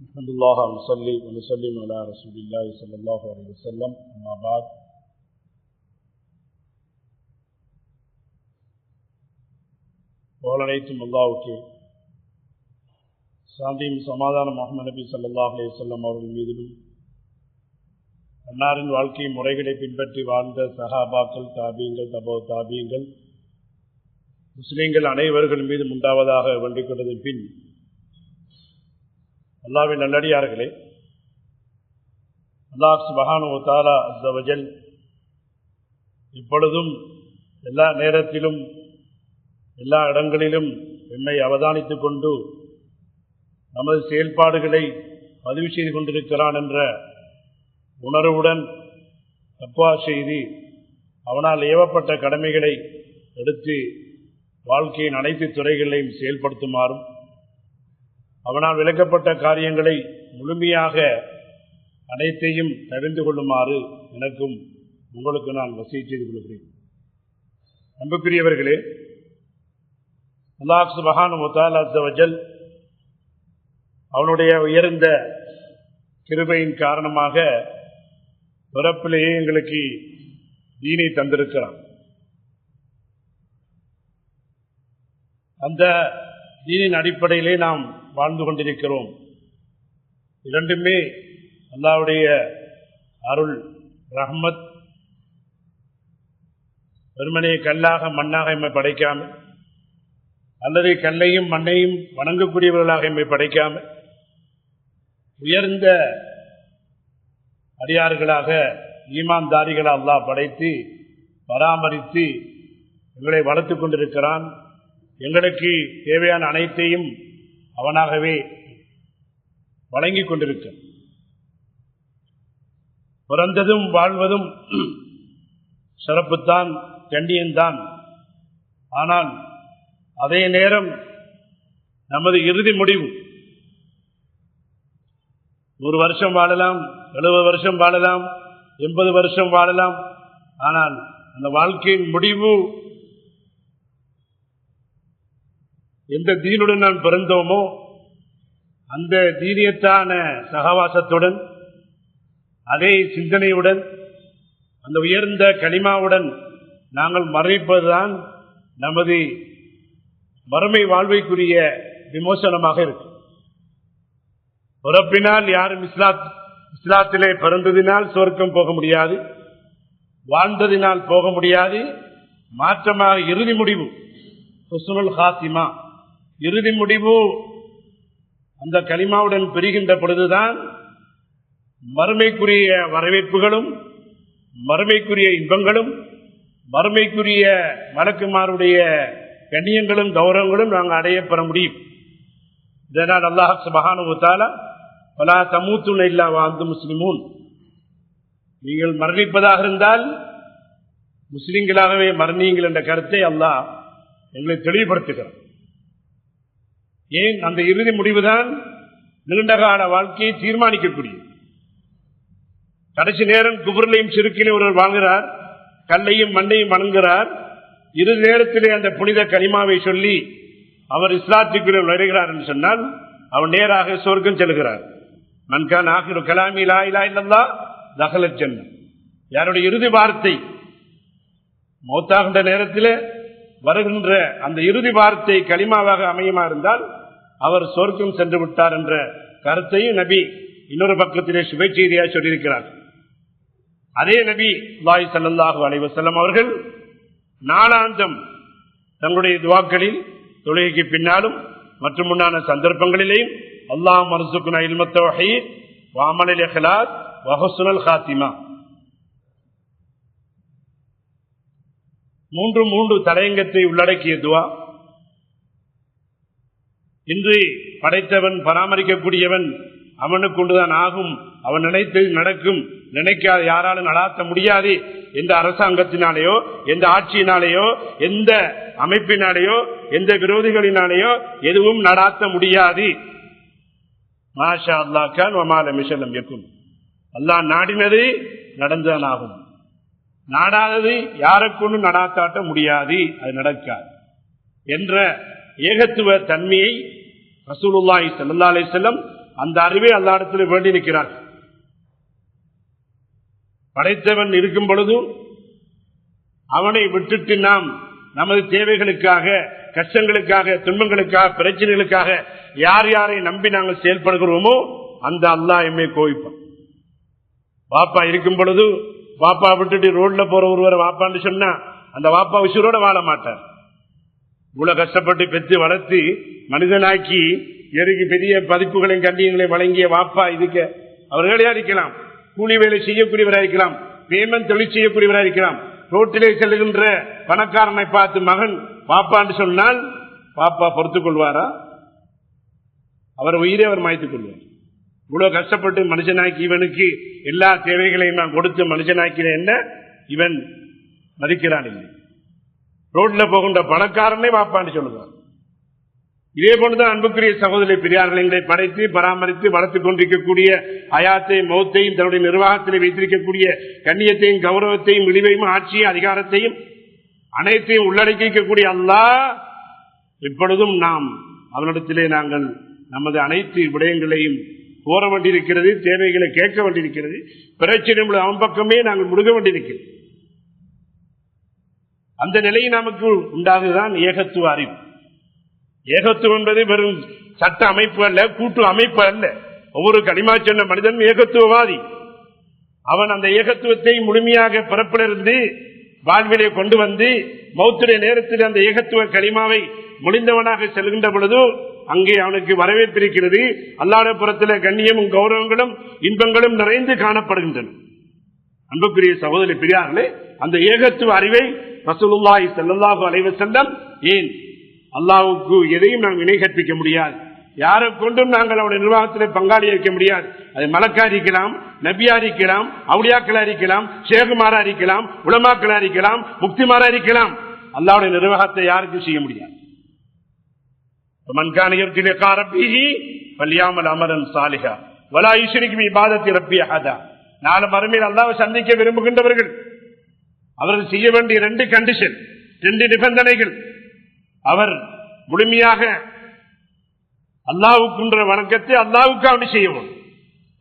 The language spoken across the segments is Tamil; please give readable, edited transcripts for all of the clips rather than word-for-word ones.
الحمد لله ونصلي ونسلم على رسول الله صلى الله عليه وسلم. أما بعد. புகழனைத்தும் அல்லாஹ்வுக்கே, சாந்தியும் சமாதானம் முஹம்மது நபி ஸல்லல்லாஹு அலைஹி வஸல்லம் அவர்கள் மீதிலும், அன்னாரின் வாழ்க்கை முறைகளை பின்பற்றி வாழ்ந்த சஹாபாக்கள், தாபீங்கள், தபோ தாபீங்கள், முஸ்லிம்கள் அனைவர்கள் மீதும் உண்டாவதாக வேண்டிக் கொண்டதன் பின், அல்லாஹ்வின் நல்லடியார்களே, அல்லாஹ் சுப்ஹானஹு வ தஆலா அஸ்ஸ வ ஜல் இப்பொழுதும் எல்லா நேரத்திலும் எல்லா இடங்களிலும் என்னை அவதானித்துக் கொண்டு நமது செயல்பாடுகளை பதிவு செய்து கொண்டிருக்கிறான் என்ற உணர்வுடன் தக்வா செய்து அவனால் ஏவப்பட்ட கடமைகளை எடுத்து வாழ்க்கையின் அனைத்து துறைகளையும் செயல்படுத்துமாறும், அவனால் விளக்கப்பட்ட காரியங்களை முழுமையாக அனைத்தையும் தெரிந்து கொள்ளுமாறு எனக்கும் உங்களுக்கு நான் வசிய செய்து கொள்கிறேன். அன்புக்குரியவர்களே, அல்லாஹ் சுப்ஹானஹு வ தஆலா அஸ்ஸ வ ஜல் அவனுடைய உயர்ந்த கிருபையின் காரணமாக பிறப்பிலேயே எங்களுக்கு தீனை தந்திருக்கிறான். அந்த தீனின் அடிப்படையிலே நாம் வாழ்ந்து கொண்டிருக்கிறோம். இரண்டுமே அல்லாஹ்வுடைய அருள், ரஹ்மத். வெறுமனே கல்லாக மண்ணாக எம்மை படைக்காமல், அல்லது கல்லையும் மண்ணையும் வணங்கக்கூடியவர்களாக எம்மை படைக்காமல், உயர்ந்த அடியார்களாக ஈமான்தாரிகளை அல்லாஹ் படைத்து பராமரித்து எங்களை வளர்த்து கொண்டிருக்கிறான். எங்களுக்கு தேவையான அனைத்தையும் அவனாகவே வழங்கிக் கொண்டிருக்க, பிறந்ததும் வாழ்வதும் சிறப்புத்தான், கண்ணியம்தான். ஆனால் அதே நேரம் நமது இறுதி முடிவு 100 வருஷம் வாழலாம், 70 வருஷம் வாழலாம், 80 வருஷம் வாழலாம். ஆனால் அந்த வாழ்க்கையின் முடிவு எந்த தீனுடன் நாம் பிறந்தோமோ அந்த தீனியத்தான சகவாசத்துடன், அதே சிந்தனையுடன், அந்த உயர்ந்த கலிமாவுடன் நாங்கள் மரணிப்பதுதான் நமது மறுமை வாழ்வைக்குரிய விமோசனமாக இருக்கு. பிறப்பினால் யாரும் இஸ்லாத்திலே பிறந்ததினால் சொர்க்கம் போக முடியாது, வாழ்ந்ததினால் போக முடியாது. மாற்றமாக இறுதி முடிவு ஹுஸ்னுல் ஹாத்திமா, இறுதி முடிவு அந்த கலிமாவுடன் பெறுகின்ற பொழுதுதான் மறுமைக்குரிய வரவேற்புகளும், மறுமைக்குரிய இன்பங்களும், மறுமைக்குரிய மலக்குமாருடைய கண்ணியங்களும் கௌரவங்களும் நாங்கள் அடையப்பெற முடியும். இதனால் அல்லாஹ் சுப்ஹானஹு வ தஆலா வலா தமூதுன இல்லா வ அன்தும் முஸ்லிமூன், நீங்கள் மரணிப்பதாக இருந்தால் முஸ்லிம்களாகவே மரணியுங்கள் என்ற கருத்தை அல்லாஹ் எங்களை தெளிவுபடுத்துகிறார். ஏன்? அந்த இறுதி முடிவுதான் நீண்டகால வாழ்க்கையை தீர்மானிக்கக்கூடியது. கடைசி நேரம் குபுரிலையும் சிறுக்கிலையும் ஒருவர் வாங்குகிறார், கல்லையும் மண்ணையும் வணங்குகிறார். இறுதி நேரத்திலே அந்த புனித கலிமாவை சொல்லி அவர் இஸ்லாத்துக்குள்ளே வருகிறார் என்று சொன்னால் அவர் நேராக சொர்க்கம் செல்கிறார். மன்கான் ஆகிரு கலாமி லா இலாஹ இல்லல்லாஹ் தஹலல் ஜன்னah. யாருடைய இறுதி வார்த்தை மௌத்தாகின்ற நேரத்தில் வருகின்ற அந்த இறுதி வார்த்தை கலிமாவாக அமையுமா இருந்தால் அவர் சொர்க்கம் சென்று விட்டார் என்ற கருத்தையும் நபி இன்னொரு பக்கத்திலே சுப செய்தியாக சொல்லியிருக்கிறார். அதே நபி ஸல்லல்லாஹு அலைஹி வஸல்லம் அவர்கள் நாளாந்தம் தங்களுடைய துஆக்களில் தொழுகைக்கு பின்னாலும் மற்றும் முன்னான சந்தர்ப்பங்களிலேயும் அல்லாஹ் மர்சுக்னா இல்மத் தௌஹீத் வ அமலுல் இஹ்லாஸ் வ ஹுஸ்னுல் ஹாத்திமா, மூன்று தலையங்கத்தை உள்ளடக்கிய துவா. இன்று படைத்தவன், பராமரிக்கக்கூடியவன் அவனுக்கு கொண்டுதான் ஆகும், அவன் நினைத்து நடக்கும், நினைக்காத யாராலும் நடாத்த முடியாது எந்த அரசாங்கத்தினாலேயோ, எந்த ஆட்சியினாலேயோ, எந்த அமைப்பினாலேயோ, எந்த விரோதிகளினாலேயோ எதுவும் நடாத்த முடியாது. மாஷா அல்லாஹ் கான் வ மா லம் யஷஅ யகுன். அல்லாஹ் நாடினது நடந்துதான் ஆகும், நாடாதது யாருக்கொண்டு நடாத்தாட்ட முடியாது, அது நடக்காது என்ற ஏகத்துவ தன்மையை ரசூலுல்லாஹி ஸல்லல்லாஹு அலைஹி வஸல்லம் அந்த அறிவை அல்லாஹ் இடத்தில் வேண்டி நிற்கிறார். படைத்தவன் இருக்கும் பொழுதும் அவனை விட்டுட்டு நாம் நமது தேவைகளுக்காக, கஷ்டங்களுக்காக, துன்பங்களுக்காக, பிரச்சனைகளுக்காக யார் யாரை நம்பி நாங்கள் செயல்படுகிறோமோ அந்த அல்லாஹ் எம்மை கோவிப்பான். வாப்பா இருக்கும் பொழுது வாப்பா விட்டுட்டு ரோட்ல போற ஒருவரை வாப்பான்னு சொன்னா அந்த வாப்பா உசுரோட வாழ மாட்டார். இவ்வளவு கஷ்டப்பட்டு பெற்று வளர்த்து மனிதனாக்கி எருக்கு பெரிய பதிப்புகளையும் கண்டியங்களையும் வழங்கிய வாப்பா இதுக்கு அவர்களே இருக்கலாம், கூலி வேலை செய்யக்கூடியவராக இருக்கலாம், பேமெண்ட் தொழில் செய்யக்கூடியவராக இருக்கலாம். ரோட்டிலே செல்லுகின்ற பணக்காரனை பார்த்து மகன் பாப்பான்னு சொன்னால் பாப்பா பொறுத்துக் கொள்வாரா? அவர் உயிரை அவர் மாய்த்துக் கொள்வார். இவ்வளவு கஷ்டப்பட்டு மனுஷனாக்கி இவனுக்கு எல்லா தேவைகளையும் நான் கொடுத்து மனுஷனாக்கிறேன், என்ன இவன் மதிக்கிறான் இல்லை. ரோட்ல போகின்ற பணக்காரனை பாப்பான்னு சொல்லுவார். இதே போன்றுதான் அன்புக்குரிய சகோதரி பெரியார்களை படைத்து பராமரித்து வளர்த்துக் கொண்டிருக்கக்கூடிய ஹயாத்தையும் மௌத்தையும் தன்னுடைய நிர்வாகத்தில் வைத்திருக்கக்கூடிய கண்ணியத்தையும் கௌரவத்தையும் இழிவையும் ஆட்சியும் அதிகாரத்தையும் அனைத்தையும் உள்ளடக்கிக்கக்கூடிய அல்லாஹ் இப்பொழுதும் நாம் அவனிடத்திலே நாங்கள் நமது அனைத்து விடயங்களையும் கோர வேண்டியிருக்கிறது, தேவைகளை கேட்க வேண்டியிருக்கிறது, பிரச்சனை அவன் பக்கமே நாங்கள் முடுக வேண்டியிருக்கிறது. அந்த நிலை நமக்கு உண்டாகுதான் ஏகத்துவ அறிவு. ஏகத்துவம் என்பது வெறும் சட்ட அமைப்பு அல்ல, கூட்டு அமைப்பு அல்ல. ஒவ்வொரு களிமா சொன்ன மனிதன் ஏகத்துவவாதி. அவன் அந்த ஏகத்துவத்தை முழுமையாக பிறப்பிலிருந்து வாழ்விலே கொண்டு வந்து மௌத்துடைய நேரத்தில் அந்த ஏகத்துவ களிமாவை முடிந்தவனாக செல்கின்ற பொழுது அங்கே அவனுக்கு வரவேற்பிருக்கிறது. அல்லாஹ்வுடைய புறத்தில் கண்ணியமும் கௌரவங்களும் இன்பங்களும் நிறைந்து காணப்படுகின்றன. அன்புக்குரிய சகோதரி பெரியார்களே, அந்த ஏகத்துவ அறிவை ரசூலுல்லாஹி ஸல்லல்லாஹு அலைஹி வஸல்லம் ஏன் அல்லாஹ்வுக்கு எதையும் நாம் இணை கற்பிக்க முடியாது, யாரை கொண்டும் நாங்கள் அவருடைய நிர்வாகத்தில் பங்காளி இருக்க முடியாது. அது மலக்கா இருக்கலாம், நபியா இருக்கலாம், அவுலியாக்களா இருக்கலாம், ஷேகுமாரா இருக்கலாம், உலமாக்களா இருக்கலாம், முக்திமாரா இருக்கலாம். அல்லாஹ்வுடைய நிர்வாகத்தை யாருக்கும் செய்ய முடியாது. மன்கான நாளை மறுமையில் அல்லாஹ்வை சந்திக்க விரும்புகின்றவர்கள் அவர்கள் செய்ய வேண்டிய 2 கண்டிஷன், 2 நிபந்தனைகள். அவர் முழுமையாக அல்லாஹ்வுக்குன்ற வணக்கத்தை அல்லாஹ்வுக்காக செய்யவும்,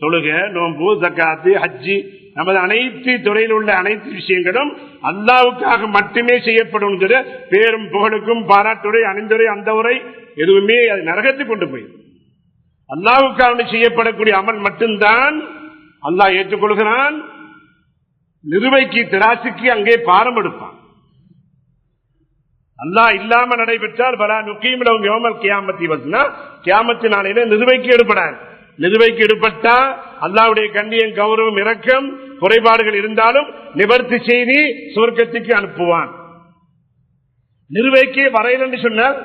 தொழுக, நோன்பு, ஜக்காத்து, ஹஜ்ஜி, நமது அனைத்து துறையில் உள்ள அனைத்து விஷயங்களும் அல்லாஹ்வுக்காக மட்டுமே செய்யப்படும். பேரும் புகழுக்கும் பாராட்டுரை, அணிந்துரை, அந்த உரை எதுவுமே அது நரகத்தை கொண்டு போய் அல்லாஹ்வுக்காக செய்யப்படக்கூடிய அமல் மட்டும்தான் அல்லாஹ் ஏற்றுக்கொள்கிறான். நிறுவைக்கு திராசுக்கு அங்கே பாரம் எடுப்பான். அல்லாஹ் இல்லாம நடைபெற்றால் பலா நுக்கீமிலும் யோமல் கியாமத்தி வசனா கியாமத்து நாளையில நிறுவைக்கு எடுப்படாது. நிறுவைக்கு எடுப்பட்டா அல்லாஹ்வுடைய கண்ணியம் கௌரவம் இரக்கம் குறைபாடுகள் இருந்தாலும் நிவர்த்தி செய்து சுவர்க்கத்துக்கு அனுப்புவான். நிறுவைக்கு வரையில் என்று சொன்னால்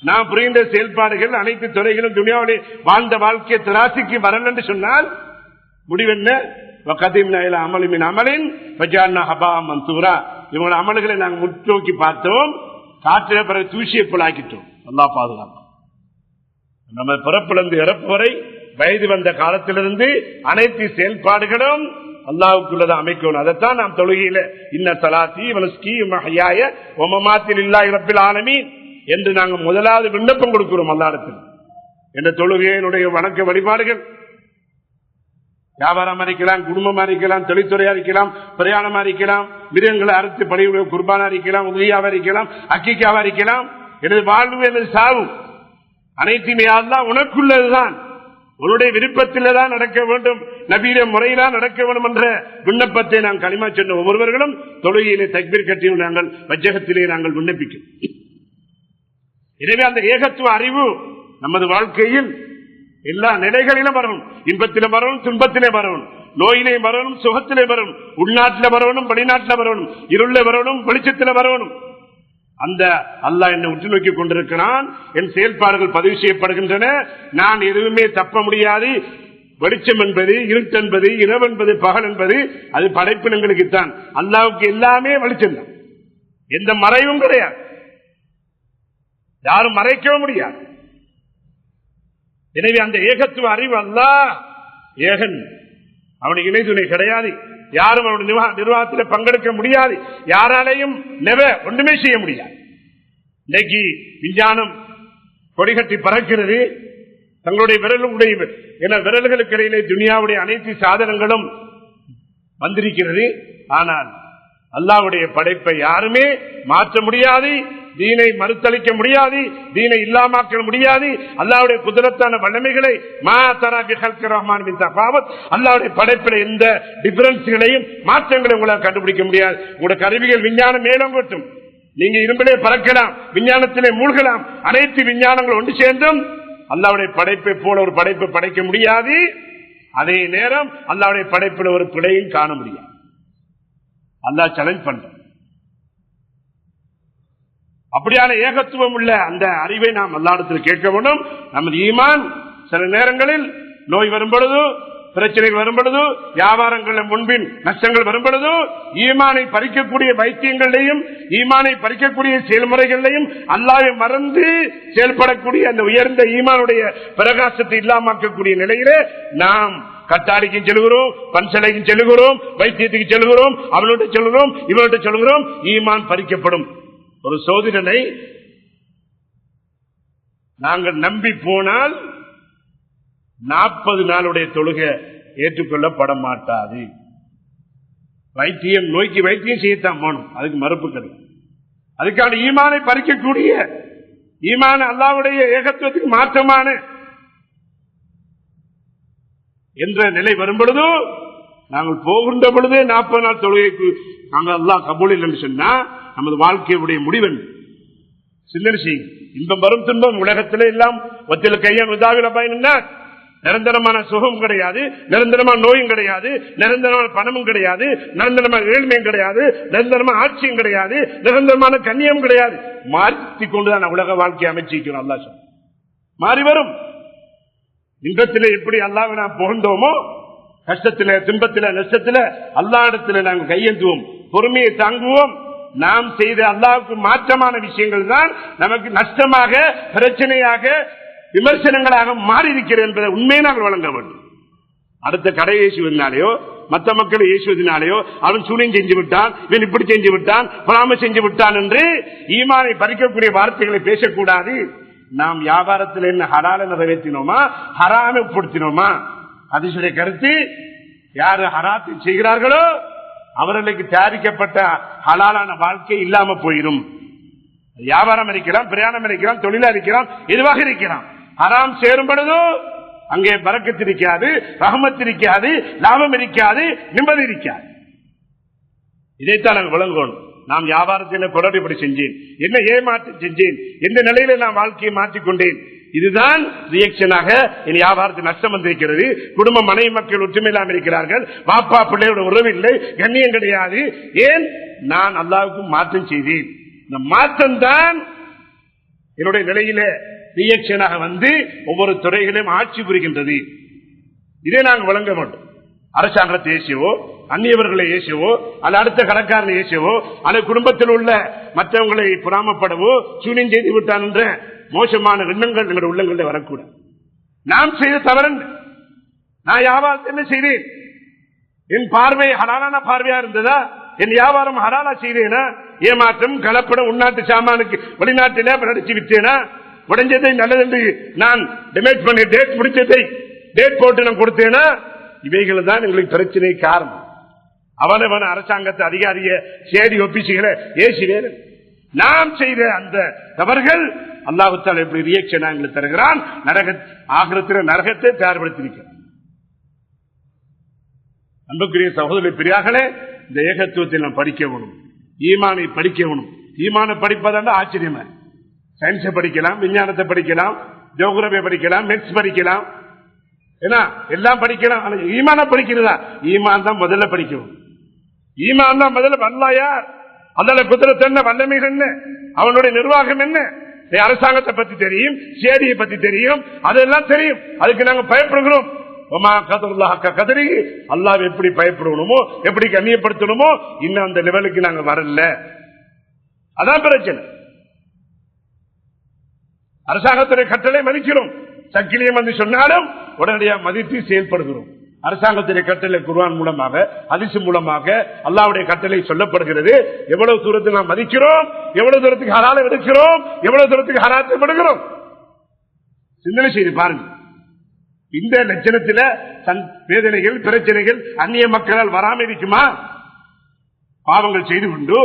நாம் புரிகின்ற செயல்பாடுகள் அனைத்து துறைகளும் துனியாவிலே வாழ்ந்த வாழ்க்கை திராசிக்கு வரல் என்று சொன்னால் முடிவென்ன? அமலின் அமலின் இவங்களோட அமல்களை நாங்கள் முன்னோக்கி பார்த்தோம், காற்றில பிறகு தூசியை போலாக்கிட்டோம். அல்லாஹ் பாதுகாப்போம். நம்ம பிறப்பிலிருந்து இறப்பு வரை வயது வந்த காலத்திலிருந்து அனைத்து செயல்பாடுகளும் அல்லாஹ்வுக்குள்ளதை அமைக்கணும். அதைத்தான் நாம் தொழுகையில இன்ன ஸலாத்தி வனுஸ்கி வமஹ்யாய வமமாத்தி லில்லாஹி ரப்பில் ஆலமீன் என்று நாங்கள் முதலாவது விண்ணப்பம் கொடுக்கிறோம் அல்லாஹ்விடத்தில். என்ற தொழுகையினுடைய வணக்க வழிபாடுகள் வியாபாரமா இருக்கலாம், குடும்பமா இருக்கலாம், தொழில்துறையா இருக்கலாம், பிரயாணமா இருக்கலாம், மிருகங்களை அறுத்து பணியுடைய குர்பானா இருக்கலாம், உதவியாவா இருக்கலாம், அக்கிக்காவா இருக்கலாம். எனது வாழ்வு எனது சாவு அனைத்துமே அல்லாஹ் உனக்குள்ளதுதான், உன்னுடைய விருப்பத்தில் தான் நடக்க வேண்டும், நபியில முறையில்தான் நடக்க வேண்டும் என்ற விண்ணப்பத்தை நாம் களிமா சொன்ன ஒவ்வொருவர்களும் தொழுகையிலே தக்பீர் கட்டி நாங்கள் வஜ்ஜகத்திலே நாங்கள் விண்ணப்பிக்கும். எனவே அந்த ஏகத்துவ அறிவு நமது வாழ்க்கையில் எல்லா நிலைகளிலும் வரணும். இன்பத்திலே வரணும், துன்பத்திலே வரணும், நோயிலே வரணும், சுகத்திலே வரணும், உள்நாட்டில் வரணும், வெளிநாட்டில் வரணும், இருள வரணும், வெளிச்சத்தில் வரணும். அந்த அல்லாஹ் என்னை உற்று நோக்கி கொண்டிருக்கிறான். என் செயல்பாடுகள் பதிவு செய்யப்படுகின்றன. நான் எதுவுமே தப்ப முடியாது. வெளிச்சம் என்பது, இருட்டு என்பது, இரவு என்பது, பகல் என்பது அது படைப்பினங்களுக்குத்தான். அல்லாஹ்வுக்கு எல்லாமே வெளிச்சம் தான், எந்த மறைவும் கிடையாது, யாரும் மறைக்கவும் முடியாது. எனவே அந்த ஏகத்துவ அறிவு அல்லாஹ் ஏகன், அவனுக்கு இணை துணை கிடையாது. யாரும் அவனுடைய நிர்வாகத்தில் பங்கெடுக்க முடியாது. யாராலையும் ஒன்றுமே செய்ய முடியாது. இன்னைக்கு விஞ்ஞானம் கொடிகட்டி பறக்கிறது. தங்களுடைய விரல்களுக்கு இடையிலே துனியாவுடைய அனைத்து சாதனங்களும் வந்திருக்கிறது. ஆனால் அல்லாஹ்வுடைய படைப்பை யாருமே மாற்ற முடியாது, தீனை மறுத்தளிக்க முடியாது, தீனை இல்லாமக்க முடியாது. அல்லாஹ்வுடைய குதிரத்தான வல்லமைகளை அல்லாஹ்வுடைய படைப்பில் எந்த டிஃபரன்ஸ்களையும் மாற்றங்களை உங்களால் கண்டுபிடிக்க முடியாது. உங்களுடைய கருவிகள் விஞ்ஞானம் மேலும் கொட்டும், நீங்க இரும்பிலே பறக்கலாம், விஞ்ஞானத்திலே மூழ்கலாம், அனைத்து விஞ்ஞானங்கள் ஒன்று சேர்ந்தும் அல்லாஹ்வுடைய படைப்பை போல ஒரு படைப்பை படைக்க முடியாது. அதே நேரம் அல்லாஹ்வுடைய படைப்பில் ஒரு பிழையும் காண முடியாது. அல்லாஹ் சேலஞ்ச் பண்ற அப்படியான ஏகத்துவம் உள்ள அந்த அறிவை நாம் அல்லாஹ்விடத்தில் கேட்க வேண்டும். நமது ஈமான் சில நேரங்களில் நோய் வரும் பொழுது, பிரச்சனைகள் வரும் பொழுது, வியாபாரங்கள் முன்பின் நஷ்டங்கள் வரும் பொழுது, ஈமானை பறிக்கக்கூடிய வைத்தியங்களையும் ஈமானை பறிக்கக்கூடிய செயல்முறைகளையும் அல்லாஹ்வை மறந்து செயல்படக்கூடிய அந்த உயர்ந்த ஈமானுடைய பிரகாசத்தை இல்லாமக்கக்கூடிய நிலையிலே நாம் கட்டாடிக்கும் செல்கிறோம், பன்சலைக்கும் செல்கிறோம், வைத்தியத்துக்கு செல்கிறோம், அவனோட செல்கிறோம், இவனோட செல்கிறோம். ஈமான் பறிக்கப்படும். ஒரு சோதனை நாங்கள் நம்பி போனால் 40 நாளுடைய தொழுகை ஏற்றுக்கொள்ளப்பட மாட்டாது. வைத்தியம் நோய்க்கு வைத்தியம் செய்யத்தான் போகணும், அதுக்கு மறுப்பு கிடையாது. அதுக்கான ஈமானை பறிக்கக்கூடிய, ஈமான அல்லாஹ்வுடைய ஏகத்துவத்துக்கு மாற்றமான என்ற நிலை வரும் பொழுது நாங்கள் போகின்ற பொழுதே 40 நாள் தொழுகைக்கு நாங்கள் அல்லாஹ் கபூல் என்று சொன்னா நமது வாழ்க்கையுடைய முடிவெண் சிந்தனை செய்யும். இன்பம் வரும் துன்பம் உலகத்திலே எல்லாம் ஒத்தில கையான் உதாவில பயனா நிரந்தரமான சுகம் கிடையாது, நிரந்தரமான நோயும் கிடையாது, நிரந்தரமான பணமும் கிடையாது, நிரந்தரமான ஏழ்மையும் கிடையாது, நிரந்தரமான ஆட்சியும் கிடையாது, நிரந்தரமான கண்ணியம் கிடையாது. மாற்றிக் கொண்டுதான் உலக வாழ்க்கையை அமைச்சிக்கிறோம். அல்லாஹ் மாறி வரும். இன்பத்திலே எப்படி அல்லாஹ்வை நாம் புகழ்ந்தோமோ, கஷ்டத்தில துன்பத்தில நஷ்டத்தில அல்லாஹ்விடத்தில் நாங்கள் கையேந்துவோம், பொறுமையை தாங்குவோம். நாம் செய்த அல்லாஹ்வுக்கு மாற்றமான விஷயங்கள் தான் நமக்கு நஷ்டமாக, பிரச்சனையாக, விமர்சனங்களாக மாறி இருக்கிறது என்பதை உண்மையை நாங்கள் வழங்க வேண்டும். அடுத்த கடை ஏசுவதனாலேயோ மற்ற மக்களை ஏசுவதனாலேயோ அவன் சூனியம் செஞ்சு விட்டான், இவன் இப்படி செஞ்சு விட்டான், பராம செஞ்சு விட்டான் என்று ஈமானை பறிக்கக்கூடிய வார்த்தைகளை பேசக்கூடாது. நாம் வியாபாரத்தில் என்ன ஹலாலை நிறைவேற்றினோமா, ஹராமை உட்படுத்தினோமா? அதிசுடைய கருத்து, யாரு ஹராத்தை செய்கிறார்களோ அவர்களுக்கு தயாரிக்கப்பட்ட ஹலாலான வாழ்க்கை இல்லாம போயிடும். வியாபாரம் இருக்கலாம், பிரயாணம் இருக்கலாம், தொழிலா இருக்கலாம், எதுவாக இருக்கலாம். ஹராம் சேரும் பொழுதோ அங்கே பரக்கத்து இருக்காது, ரஹமத் இருக்காது, லாபம் இருக்காது, நிம்மதி இருக்காது. இதைத்தான் நாங்கள் விளங்கணும். நாம் வியாபாரத்தில் குறைபடி செஞ்சேன், என்ன ஏமாற்றம் செஞ்சேன், எந்த நிலையில நான் வாழ்க்கையை மாற்றிக்கொண்டேன், இதுதான் ரியாக்ஷனாக என் வியாபாரத்தில் நஷ்டம் வந்திருக்கிறது. குடும்ப மனைவி மக்கள் ஒற்றுமையில்லாமல் இருக்கிறார்கள், பாப்பா பிள்ளையோட உறவு இல்லை, கண்ணியம் கிடையாது. ஏன்? நான் அல்லாஹ்வுக்கு மாற்றம் செய்தேன். இந்த மாற்றம் தான் என்னுடைய நிலையில ரியாக்ஷனாக வந்து ஒவ்வொரு துறைகளையும் ஆட்சி புரிகின்றது. இதை நாங்கள் வழங்க மாட்டோம். அரசாங்கத்தை ஏசியவோ, அந்நியவர்களை ஏசியவோ, அல்ல அடுத்த கணக்காரனை ஏசியவோ, அல்ல குடும்பத்தில் உள்ள மற்றவங்களை புறாமப்படவோ, சூனியம் செய்து விட்டான் என்ற மோசமான எண்ணங்கள் எங்களுடைய உள்ளங்களில் வரக்கூடாது. நாம் செய்த தவறு, நான் வியாபாரத்தை என்ன செய்தேன், என் பார்வை ஹலாலான பார்வையா இருந்ததா, என் வியாபாரம் ஹலாலா செய்தேனா, ஏமாற்றம் கலப்படம் உள்நாட்டு சாமானுக்கு வெளிநாட்டில நடிச்சு விட்டேனா, உடைஞ்சதை நல்லது நான் டிமேட் பண்ணி டேட் முடிச்சதை டேட் போட்டு நான் கொடுத்தேனா, இவைகள் தான் எங்களுக்கு பிரச்சனை காரணம். அவனவன அரசாங்கத்தை அதிகாரிய சேடி ஒப்பிச்சுகளை ஏசி வேறு நாம் செய்த அந்த தவறுகள் அல்லாஹ் தஆலா எப்படி ரியாக்ஷன் எங்களுக்கு தருகிறான். ஆகிரத்தில நரகத்தை தயார்படுத்தியிருக்கிறான். அன்புக்குரிய சகோதரி பிரியார்களே, இந்த ஏகத்துவத்தை நாம் படிக்க வேணும், ஈமானை படிக்க வேணும். ஈமானை படிப்பதால் ஆச்சரியமா, சயின்ஸை படிக்கலாம், விஞ்ஞானத்தை படிக்கலாம், ஜியோகிராபியை படிக்கலாம், மேத்ஸ் படிக்கலாம், ஏன்னா எல்லாம் படிக்கலாம். ஈமான படிக்கிறதா? ஈமான் தான் முதல்ல படிக்கணும். ஈமான் தான் முதல்ல. அல்லாஹ் யார், அதோட குதிரத்து என்ன, வல்லமைகள் என்ன, அவனுடைய நிர்வாகம் என்ன, அரசாங்கத்தை பத்தி தெரியும், சேடியை பத்தி தெரியும், அதெல்லாம் தெரியும். அதுக்கு நாங்க பயப்படுகிறோம். அல்லாஹ் எப்படி பயப்படணுமோ, எப்படி கண்ணியப்படுத்தணுமோ, இன்னும் அந்த லெவலுக்கு நாங்க வரல. அதான் பிரச்சனை. அரசாங்கத்துடைய கட்டளை மதிக்கிறோம், சக்கிலியம் வந்து சொன்னாலும் உடனடியாக மதித்து செயல்படுகிறோம். அரசாங்கத்துடைய கட்டளை குர்ஆன் மூலமாக, ஹதீஸ் மூலமாக அல்லாஹ்வுடைய கட்டளை சொல்லப்படுகிறது. எவ்வளவு தூரத்துக்கு நாம் மதிக்கிறோம், எவ்வளவு தூரத்துக்கு ஹலாலை எடுக்கிறோம், எவ்வளவு தூரத்துக்கு ஹராத்தை விடுகிறோம். சிந்தனை செய்து பாருங்க. இந்த லட்சணத்துல வேதனைகள் பிரச்சனைகள் அந்நிய மக்களால் வராமல் இருக்குமா? பாவங்கள் செய்து கொண்டு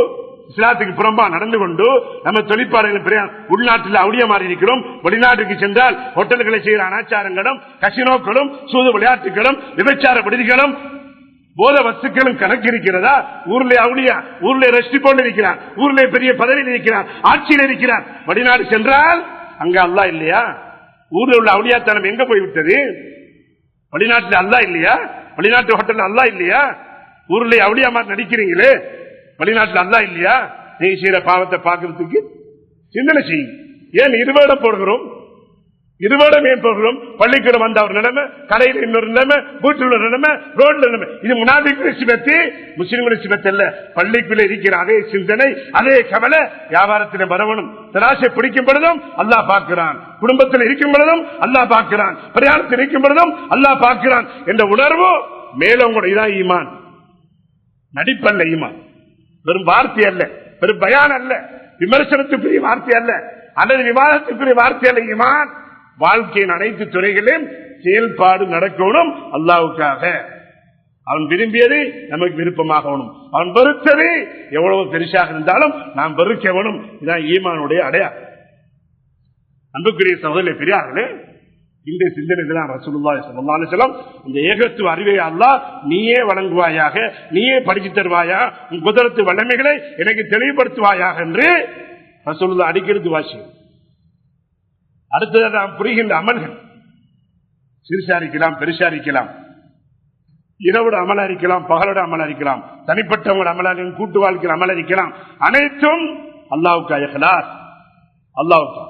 இஸ்லாத்துக்கு புறம்பா நடந்து கொண்டு நம்ம தொழிற்பாடுகள் உள்நாட்டில் அவுடிய மாறி இருக்கிறோம். வெளிநாட்டுக்கு சென்றால் ஹோட்டல்களை செய்கிற அனாச்சாரங்களும் கசினோக்களும் சூது விளையாட்டுகளும் விபச்சார விடுதிகளும் போத வஸ்துக்களும் கணக்கு இருக்கிறதா? ஊர்ல அவுடியா, ஊர்ல ரெஸ்ட் போட்டு இருக்கிறார், ஊர்ல பெரிய பதவியில் இருக்கிறார், ஆட்சியில் இருக்கிறார். வெளிநாடு சென்றால் அங்க அல்லாஹ் இல்லையா? ஊர்ல உள்ள அவுடியாத்தனம் எங்க போய்விட்டது? வெளிநாட்டில் அல்லாஹ் இல்லையா? வெளிநாட்டு ஹோட்டல் அல்லாஹ் இல்லையா? ஊர்ல அவுடியா மாதிரி நடிக்கிறீங்களே, வெளிநாட்டில் அல்லாஹ் இல்லையா? நீங்க செய்யற பாவத்தை பார்க்கறதுக்கு சிந்தனை செய்யும். ஏன் இருவேடம் போடுகிறோம்? இருவேடம் ஏன் போடுகிறோம்? பள்ளிக்கூடம் வந்த ஒரு நிலைமை, கடையில் இன்னொரு நிலைமை, வீட்டில் உள்ள நிலைமை, ரோட்ல நிலைமை. இது முனாபிக்குரிய சிபத்து, முஸ்லிம்களுடைய சிபத்து அல்ல. பள்ளிக்குள்ள இருக்கிற அதே சிந்தனை, அதே கவலை வியாபாரத்தில் வரவணும். தராசை பிடிக்கும் பொழுதும் அல்லாஹ் பார்க்கிறான், குடும்பத்தில் இருக்கும் பொழுதும் அல்லாஹ் பார்க்கிறான், பிரயாணத்தில் இருக்கும் பொழுதும் அல்லாஹ் பார்க்கிறான் என்ற உணர்வு மேலும் கூட. இதான் ஈமான். நடிப்பல்ல ஈமான். வெறும் வார்த்தை அல்ல, வெறும் பயான் அல்ல, விமர்சனத்துக்குரிய வார்த்தை அல்ல, அல்லது விவாதத்துக்குரிய வார்த்தை அல்ல. ஈமான் வாழ்க்கையின் அனைத்து துறைகளிலும் செயல்பாடு நடக்கணும். அல்லாஹ்வுக்காக அவன் விரும்பியது நமக்கு விருப்பமாகணும், அவன் வெறுத்தது எவ்வளவு பெருசாக இருந்தாலும் நாம் வெறுக்கணும். இதுதான் ஈமானுடைய அடையாளம். அன்புக்குரிய சகோதரர்களே, பெரியார்களே, இந்த சிந்தனை தான் ரசூலுல்லாஹி ஸல்லல்லாஹு அலைஹி வஸல்லம் இந்த ஏகத்துவ அறிவை அல்லாஹ் நீயே வழங்குவாயாக, நீயே படித்து தருவாயா, உன் குதிரத்து வல்லமைகளை எனக்கு தெளிவுபடுத்துவாயாக என்று ரசூலுல்லாஹ் அடிக்கிறது வாசி. அடுத்தது நாம் புரிகின்ற அமல்கள் சிறுசா இருக்கலாம், பெருசா இருக்கலாம், இரவோட அமலா இருக்கலாம், பகலோட அமலா இருக்கலாம், தனிப்பட்டவங்களோட அமலா, கூட்டு வாழ்க்கையில் அமலா இருக்கலாம். அனைத்தும் அல்லாஹ்வுக்காக இஹ்லாஸ், அல்லாஹ்வுக்கா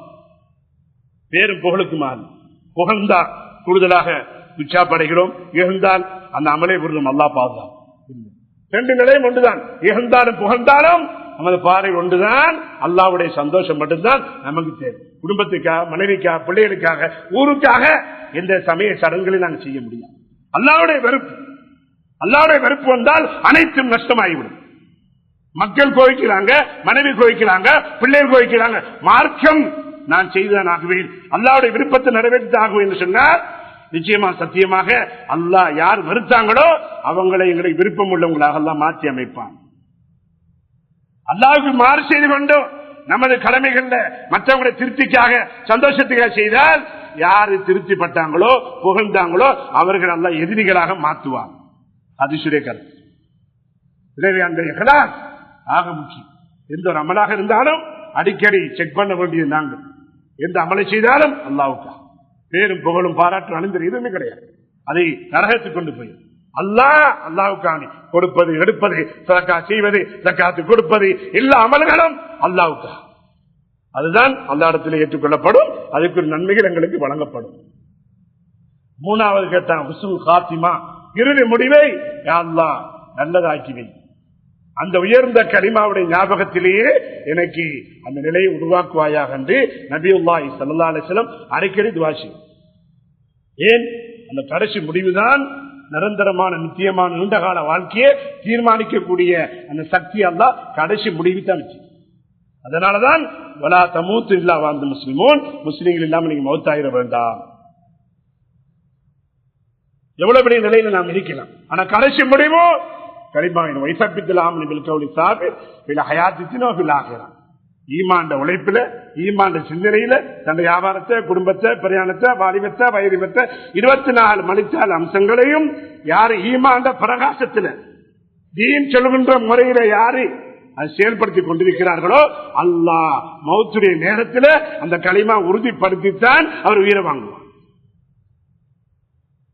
பேரும் புகழுக்கு மாறு. புகழ்ந்தால் கூடுதலாக உற்சாகப்படுகிறோம், இகழ்ந்தால் அந்த அமலை விருதும் அல்லாஹ் பாதுகாப்பு. ரெண்டு நிலையும் ஒன்றுதான். இகழ்ந்தாலும் புகழ்ந்தாலும் நமது பார்வை ஒன்றுதான். அல்லாஹ்வுடைய சந்தோஷம் மட்டும்தான் நமக்கு தேவை. குடும்பத்துக்காக, மனைவிக்காக, பிள்ளைகளுக்காக, ஊருக்காக எந்த சமய சடங்குகளை நாங்கள் செய்ய முடியாது. அல்லாஹ்வுடைய வெறுப்பு, அல்லாஹ்வுடைய வெறுப்பு வந்தால் அனைத்தும் நஷ்டமாகிவிடும். மக்கள் கோவிக்கிறாங்க, மனைவி கோவிக்கிறாங்க, பிள்ளைகள் கோவிக்கிறாங்க. மார்க்கம் நான் செய்துதான் ஆகுவேன், அல்லாஹ்வுடைய விருப்பத்தை நிறைவேற்றி ஆகுவேன் என்று சொன்னார். நிச்சயமா சத்தியமாக அல்லாஹ் யார் வெறுத்தாங்களோ அவங்களை எங்களுக்கு விருப்பம் உள்ளவங்களாக எல்லாம் மாற்றி அமைப்பான். அல்லாஹ்வுக்கு மாறு செய்து கொண்டோ நமது கடமைகள்ல மற்றவங்களை திருப்திக்காக, சந்தோஷத்துக்காக செய்தால் யாரு திருப்திப்பட்டாங்களோ புகழ்ந்தாங்களோ அவர்கள் அல்லாஹ் எதிரிகளாக மாற்றுவார். அதிசுடைய கருத்து. எனவே அந்த இஹ்லாஸ் ஆக முக்கியம். எந்த ஒரு அமலாக இருந்தாலும் அடிக்கடி செக் பண்ண வேண்டியது. நாங்கள் எந்த அமலை செய்தாலும் அல்லாஹ்வுக்கா பேரும் புகழும் பாராட்டும் அணிந்தது எதுவுமே கிடையாது. அதை நரகத்துக்கு கொண்டு போய் அல்லாஹ்வுக்கான கொடுப்பது, எடுப்பது, சதக்கா செய்வது, ஜக்காத்து கொடுப்பது, எல்லா அமல்களும் அல்லாஹ்வுக்கா. அதுதான் அல்லாஹ்விடத்தில் ஏற்றுக்கொள்ளப்படும். அதுக்கு ஒரு நன்மைகள் எங்களுக்கு வழங்கப்படும். மூணாவது கேட்டான் ஹுஸ்னுல் காத்திமா, இறுதி முடிவை யா அல்லாஹ் நல்லதாக்கிவை. அந்த உயர்ந்த கலிமாவுடைய ஞாபகத்திலேயே எனக்கு அந்த நிலையை உருவாக்குவாயாக என்று நபியுல்லாஹி ஸல்லல்லாஹு அலைஹி வஸல்லம் அடிக்கடி துஆ செய்தார். ஏன்? அந்த கடைசி முடிவுதான் நிரந்தரமான, நித்தியமான, நீண்டகால வாழ்க்கையை தீர்மானிக்கக்கூடிய அந்த சக்தி அல்லாஹ் கடைசி முடிவு தான் வச்சு. அதனாலதான் வலா தமூத்து இல்லா வாழ்ந்த முஸ்லிமோன், முஸ்லிம்கள் இல்லாமல் நீங்க மௌத்தாயிர வேண்டாம். எவ்வளவு பெரிய நிலையில நாம் இருக்கலாம், ஆனா கடைசி முடிவோ கலிமாவின் வைசப்பித்தலாம் ஈமாண்ட உழைப்புல, ஈமாண்ட சிந்தனையில தன் வியாபாரத்தை, குடும்பத்தை, பிரயாணத்தை, வாலிபத்தை, வயதிபத்தை 24 மணித்தாள் அம்சங்களையும் யாரு ஈமாண்ட பிரகாசத்துல தீன் சொல்லுகின்ற முறையில யாரு அதை செயல்படுத்தி கொண்டிருக்கிறார்களோ அல்லாஹ் மௌத்துடைய நேரத்தில் அந்த களிமா உறுதிப்படுத்தித்தான் அவர் உயிரை வாங்குவார்.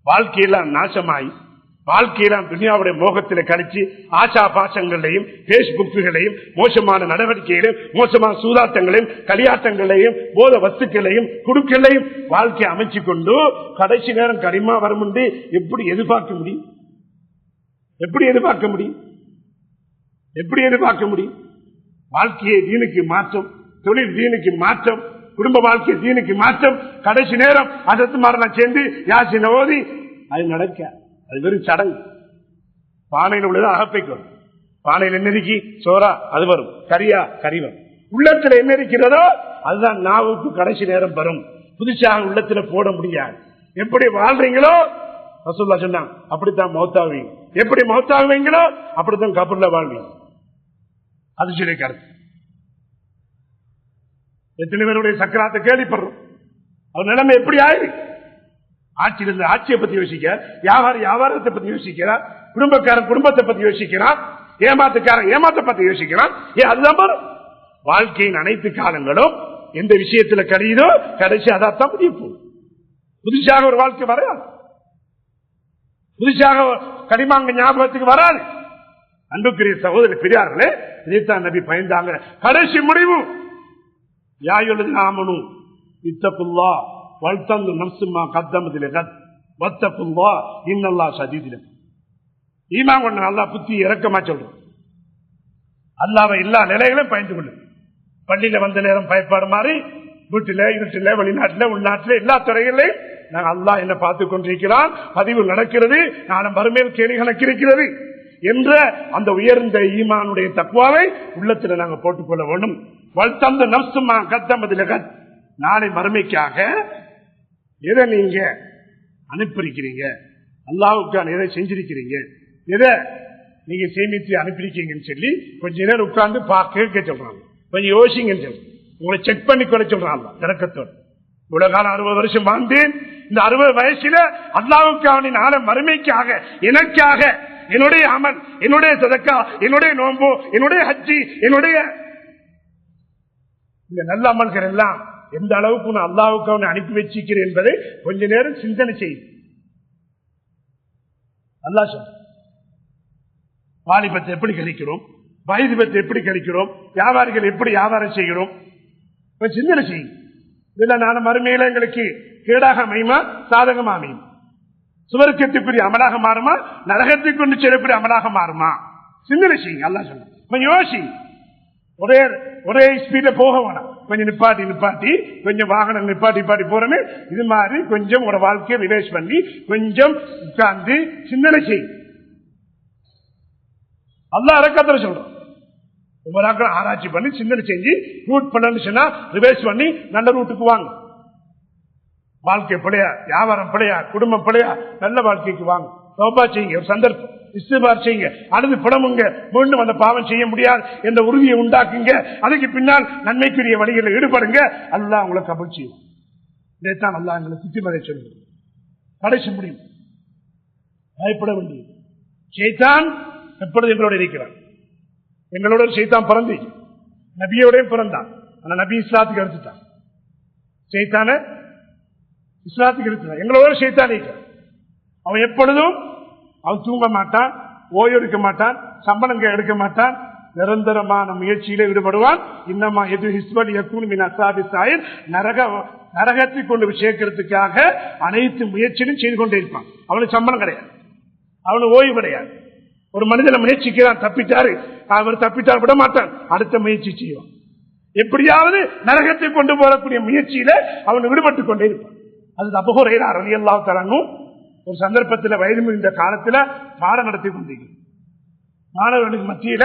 வாழ்க்கையெல்லாம் நாசமாய், வாழ்க்கையெல்லாம் துனியாவுடைய மோகத்தில் கழிச்சு ஆசா பாசங்களையும் பேஸ்புக்குகளையும் மோசமான நடவடிக்கைகளையும் மோசமான சூதாட்டங்களையும் களியாட்டங்களையும் போத வஸ்துக்களையும் குடுக்களையும் வாழ்க்கையை அமைச்சு கொண்டு கடைசி நேரம் கரிமா வரும் என்று எப்படி எதிர்பார்க்க முடியும்? எப்படி எதிர்பார்க்க முடியும்? எப்படி எதிர்பார்க்க முடியும்? வாழ்க்கையை தீனுக்கு மாற்றம், தொழில் தீனுக்கு மாற்றம், குடும்ப வாழ்க்கை தீனுக்கு மாற்றம், கடைசி நேரம் அதற்கு மரணம் சேர்ந்து யாசின ஓதி அது நடக்க, அது வெறும் சடங்கு. பானையில் உள்ளது அகப்பைக்கும், பானையில் என்ன இருக்கி சோறா அது வரும், கரியா கறி வரும். உள்ளத்துல என்ன இருக்கிறதோ அதுதான் நாவுக்கு கடைசி நேரம் வரும். புதுசாக உள்ளத்துல போட முடியாது. எப்படி வாழ்றீங்களோ ரசூலுல்லாஹ் சொன்னாங்க அப்படித்தான் மௌத்தாவீங்க. எப்படி மௌத்தாவீங்களோ அப்படித்தான் கபர்ல வாழ்வீங்க. அது சொல்லி கருத்து. எத்தனை பேருடைய சக்கராத்தை கேள்விப்படுறோம். அவர் நிலைமை எப்படி ஆயிருக்கு? ஆட்சியில் இருந்த ஆட்சியை பத்தி யோசிக்க, வியாபாரத்தை பத்தி யோசிக்கிறார், குடும்பக்காரன் குடும்பத்தை பத்தி யோசிக்கிறான், ஏமாத்துக்காரன் ஏமாத்த பத்தி யோசிக்கிறான். அதுதான் வாழ்க்கையின் அனைத்து காலங்களும் எந்த விஷயத்துல கழியுதோ கடைசி அதான் முடிய போகும். புதுசாக ஒரு வாழ்க்கை வராது, புதுசாக கனிமாங்க ஞாபகத்துக்கு வராது. அன்புக்குரிய சகோதர பெரியார்களே, இதைத்தான் நபி பயந்தாங்க. கடைசி முடிவு யாயுள்ளது இத்தகுல்லா வல்தந்து நம்சுமா கத்தமதிலே வத்தகுல்லா இன்னல்லா சதீதில. ஈமான் கொண்ட நல்லா புத்தி இறக்கமா சொல்றோம். அல்லாஹ்வை எல்லா நிலைகளும் பயந்து கொள்ளும். பள்ளியில வந்த நேரம் பயப்பாடு மாறி வீட்டில இருட்டில வெளிநாட்டில உள்நாட்டில எல்லா துறைகளிலும் நாங்கள் அல்லாஹ் என்ன பார்த்துக் கொண்டிருக்கிறான், பதிவு நடக்கிறது, நானும் மறுமையில் கேள்வி கணக்கு இருக்கிறது என்ற அந்த உயர்ந்த ஈமானுடைய தக்வாவை உள்ளத்தில் நாங்கள் போட்டுக்கொள்ள வேண்டும். வல்தந்த நப்சுமா கத்தமதில நாளை மறுமைக்காக எதை நீங்க அனுப்பியிருக்கிறீங்க, அல்லாஹ்வுக்கான எதை செஞ்சிருக்கிறீங்க, எதை நீங்க சேமித்து அனுப்பியிருக்கீங்கன்னு சொல்லி கொஞ்ச நேரம் உட்கார்ந்து கேட்க சொல்றாங்க. கொஞ்சம் யோசிங்கன்னு சொல்லி உங்களை செக் பண்ணி கொள்ள சொல்றாங்க. இறக்கத்தோடு இவ்வளவு காலம் 60 வருஷம் வாழ்ந்தேன். இந்த 60 வயசுல அல்லாஹ்வுக்கான நாளை மறுமைக்காக எனக்காக என்னுடைய அமல், என்னுடைய சதக்கா, என்னுடைய நோன்பு, என்னுடைய ஹஜ்ஜி, என்னுடைய இந்த நல்ல அமல்கள் எல்லாம் எந்த அளவுக்கு நான் அல்லாஹ்வுக்கு அனுப்பி வச்சிருக்கிறேன் என்பதை கொஞ்ச நேரம் சிந்தனை செய்யும். அல்லாஹ் சொல்ற வாலிபத்தை எப்படி கழிக்கிறோம், வயதுபத்தை எப்படி கழிக்கிறோம், வியாபாரிகள் எப்படி வியாபாரம் செய்கிறோம், சிந்தனை செய்யும். இதுல நான் மறுமையில எங்களுக்கு கேடாக அமையுமா சாதகமா அமையும், சுவர்க்கத்துக்குரிய அமலாக மாறுமா நரகத்தை கொண்டு செல்லக்கூடிய அமலாக மாறுமா, சிந்தனை செய்யுங்க. அல்லாஹ் சொல்ற கொஞ்சம் யோசி. ஒரே ஸ்பீட்ல போக வேணாம், கொஞ்சம் நிப்பாட்டி கொஞ்சம் வாகனம் நிப்பாட்டி போறமே. இது மாதிரி கொஞ்சம் ஒரு வாழ்க்கையை ரிவைஸ் பண்ணி கொஞ்சம் உட்கார்ந்து சிந்தனை செய்யும். அல்லாஹ் இறக்கத்துல சொல்றோம். ஒவ்வொரு ஆக்களும் ஆராய்ச்சி பண்ணி சிந்தனை செஞ்சு ரூட் பண்ணு சொன்னா ரிவைஸ் பண்ணி நல்ல ரூட்டுக்கு வாங்க. வாழ்க்கை பிழையா, வியாபாரம் பிழையா, குடும்பம் பிழையா, நல்ல வாழ்க்கைக்கு வாங்க. தௌபா செய்யுங்க, ஒரு சந்தர்ப்பம் இஸ்திக்பார் செய்யுங்க, அழுது புலமுங்க, மீண்டும் அந்த பாவம் செய்ய முடியாது என்ற உறுதியை உண்டாக்குங்க. அதுக்கு பின்னால் நன்மைக்குரிய வழிகளில் ஈடுபடுங்க. அல்லாஹ் உங்களை கபூல் செய்யும். இதைத்தான் அல்லாஹ் எங்களை புத்திமதி சொல்லுங்க. கடைசி முடியும் பயப்பட வேண்டியது. ஷைத்தான் எப்பொழுது எங்களோட இருக்கிறான். எங்களோட ஷைத்தான் பிறந்து நபியோடையும் பிறந்தான். ஆனா நபி இஸ்லாத்துக்கு எடுத்துட்டான். ஷைத்தான இஸ்லாத்துக்கு எடுத்துட்டான். எங்களோட ஷைத்தான் இருக்கிறான். அவன் எப்பொழுதும் அவன் தூங்க மாட்டான், ஓய்வெடுக்க மாட்டான், சம்பளம் எடுக்க மாட்டான், நிரந்தரமான முயற்சியில ஈடுபடுவான். இன்னமா எது நரகத்தை கொண்டு சேர்க்கிறதுக்காக அனைத்து முயற்சியும் செய்து கொண்டே இருப்பான். அவனுக்கு சம்பளம் கிடையாது, அவனுக்கு ஓய்வு கிடையாது. ஒரு மனிதனை முயற்சிக்கிறான், தப்பிட்டாரு, அவர் தப்பிட்டார் விட மாட்டான், அடுத்த முயற்சி செய்வான். எப்படியாவது நரகத்தை கொண்டு போகக்கூடிய முயற்சியில அவன் விடுபட்டுக் கொண்டே இருப்பான். அது அபூ ஹுரைரா ரலியல்லாஹு தஆலா ஒரு சந்தர்ப்பத்தில் வயது இந்த காலத்தில் பாடம் நடத்தி கொண்டிருக்கிறார். மாணவர்களுக்கு மத்தியில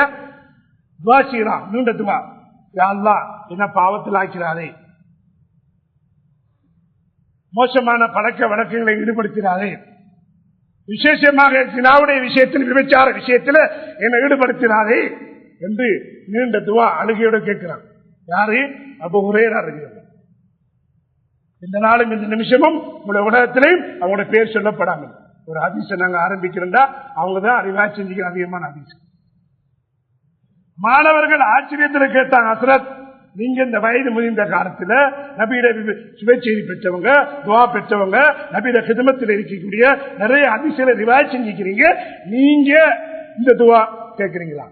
துவா செய்யறான், நீண்ட துவா. யா அல்லாஹ் என்ன பாவத்தில் ஆக்கிறாரே, மோசமான பழக்க வழக்கங்களை ஈடுபடுத்தினாரே, விசேஷமாக சினாவுடைய விஷயத்தில் விபச்சார விஷயத்தில் என்னை ஈடுபடுத்தினாரே என்று நீண்ட துவா அழுகையோடு கேட்கிறான். யாரு? அபூ ஹுரைரா ரலியல்லாஹு. இந்த நாளும் இந்த நிமிஷமும் உங்களுடைய உலகத்திலையும் அவங்களோட பேர் சொல்லப்படாமல் ஒரு ஹதீஸை நாங்கள் ஆரம்பிக்கிறோம்டா அவங்கதான் அறிவாய் செஞ்சுக்கிற அதிகமான ஹதீஸ். மாணவர்கள் ஆச்சரியத்தில் கேட்டாங்க, ஹஸ்ரத் நீங்க இந்த வயது முதிர்ந்த காலத்துல நபியிட சுவை செய்தி பெற்றவங்க, துவா பெற்றவங்க, நபியிட ஹிதமத்தில் இருக்கக்கூடிய நிறைய ஹதீஸ்களை ரிவாய் செஞ்சுக்கிறீங்க, நீங்க இந்த துவா கேட்கிறீங்களா?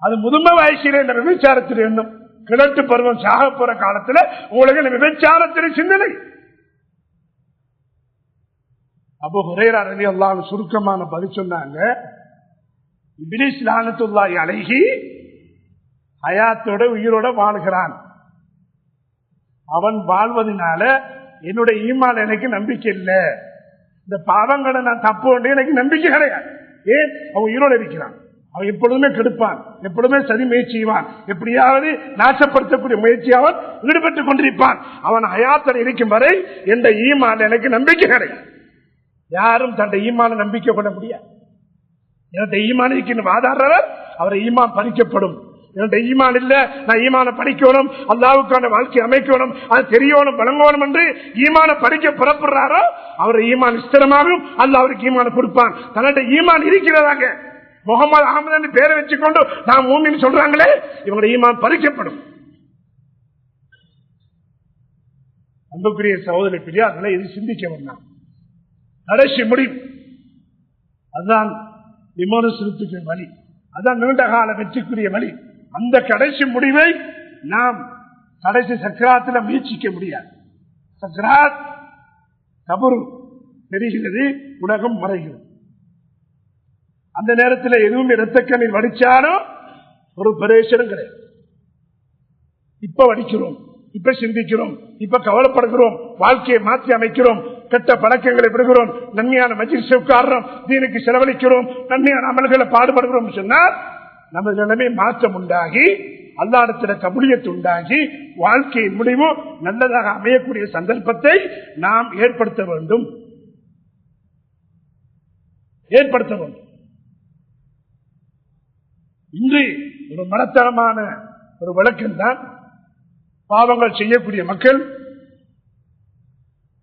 அது முதுமை வயசில இந்த விபச்சாரத்தில் எண்ணும் கிழட்டு பருவம் சாக போற காலத்துல உங்களுக்கு விபச்சாரத்தின் சிந்தனை. அபூ ஹுரைரா ரலியல்லாஹு அன்ஹு சுருக்கமான பதில் சொன்னாங்க. இப்லீஸ் லஅனத்துல்லாஹி அலைஹி ஹயாத்தோட உயிரோட வாழ்கிறான். அவன் வாழ்வதனால என்னுடைய ஈமான் எனக்கு நம்பிக்கை இல்லை, இந்த பாவங்களை நான் தப்பு எனக்கு நம்பிக்கை கிடையாது. ஏன்? அவன் உயிரோட இருக்கிறான். அவன் எப்பொழுதுமே கெடுப்பான், எப்பொழுதுமே சதி முயற்சி செய்வான், எப்படியாவது நாசப்படுத்தக்கூடிய முயற்சி அவன் ஈடுபட்டுக் கொண்டிருப்பான். அவன் ஹயாத்தன் இருக்கும் வரை எந்த ஈமான் எனக்கு நம்பிக்கை கிடையாது. யாரும் தன்னுடைய ஈமான நம்பிக்கை கொள்ள முடியாது. என்னுடைய ஈமான் இருக்கின்ற ஆதாரவர் அவரை ஈமான் பறிக்கப்படும். என்னுடைய ஈமான் இல்ல, நான் ஈமான படிக்கணும், அல்லாவுக்கான வாழ்க்கை அமைக்கணும், அது தெரியணும், வழங்கணும் என்று ஈமான படிக்க புறப்படுறாரோ அவரை ஈமான் ஸ்திரமாகும். அல்லாஹ் அவருக்கு ஈமான கொடுப்பான். தன்னுடைய ஈமான் இருக்கிறதாக முகமது அகமது பேரை வச்சுக்கொண்டு நான் மூமின்னு சொல்றாங்களே, இவங்களுடைய ஈமான் பறிக்கப்படும். அன்புக்குரிய சகோதரி பெரியார்களை இது சிந்திக்க வேண்டாம். கடைசி முடிவு அதுதான் விமர்சனத்துக்கு வழி, அதுதான் நீண்ட கால வெற்றிக்குரிய வழி. அந்த கடைசி முடிவை நாம் கடைசி சக்கராத்தில் முயற்சிக்க முடியாது. சக்கராத் கபரு தெரிகிறது, உலகம் மறைகிறது. அந்த நேரத்தில் எதுவும் இரத்தக்கண்ணில் வடிச்சாலும் ஒரு பிரயோஜனம் கிடையாது. இப்ப வடிக்கிறோம், இப்ப சிந்திக்கிறோம், இப்ப கவலைப்படுகிறோம், வாழ்க்கையை மாற்றி அமைக்கிறோம், கெட்ட பழக்கங்களை விடுகிறோம், நன்மையான மஜ்லிஸ் உட்கார்றோம், தீனுக்கு செலவழிக்கிறோம், நன்மையான அமல்களை பாடுபடுகிறோம் சொன்னால் நமது நிலைமை மாற்றம் உண்டாகி அல்லாஹ்விடத்தில் கபூலியத் உண்டாகி வாழ்க்கையின் முடிவு நல்லதாக அமையக்கூடிய சந்தர்ப்பத்தை நாம் ஏற்படுத்த வேண்டும். இன்று ஒரு மனத்தரமான ஒரு விளக்கம் தான், பாவங்கள் செய்யக்கூடிய மக்கள்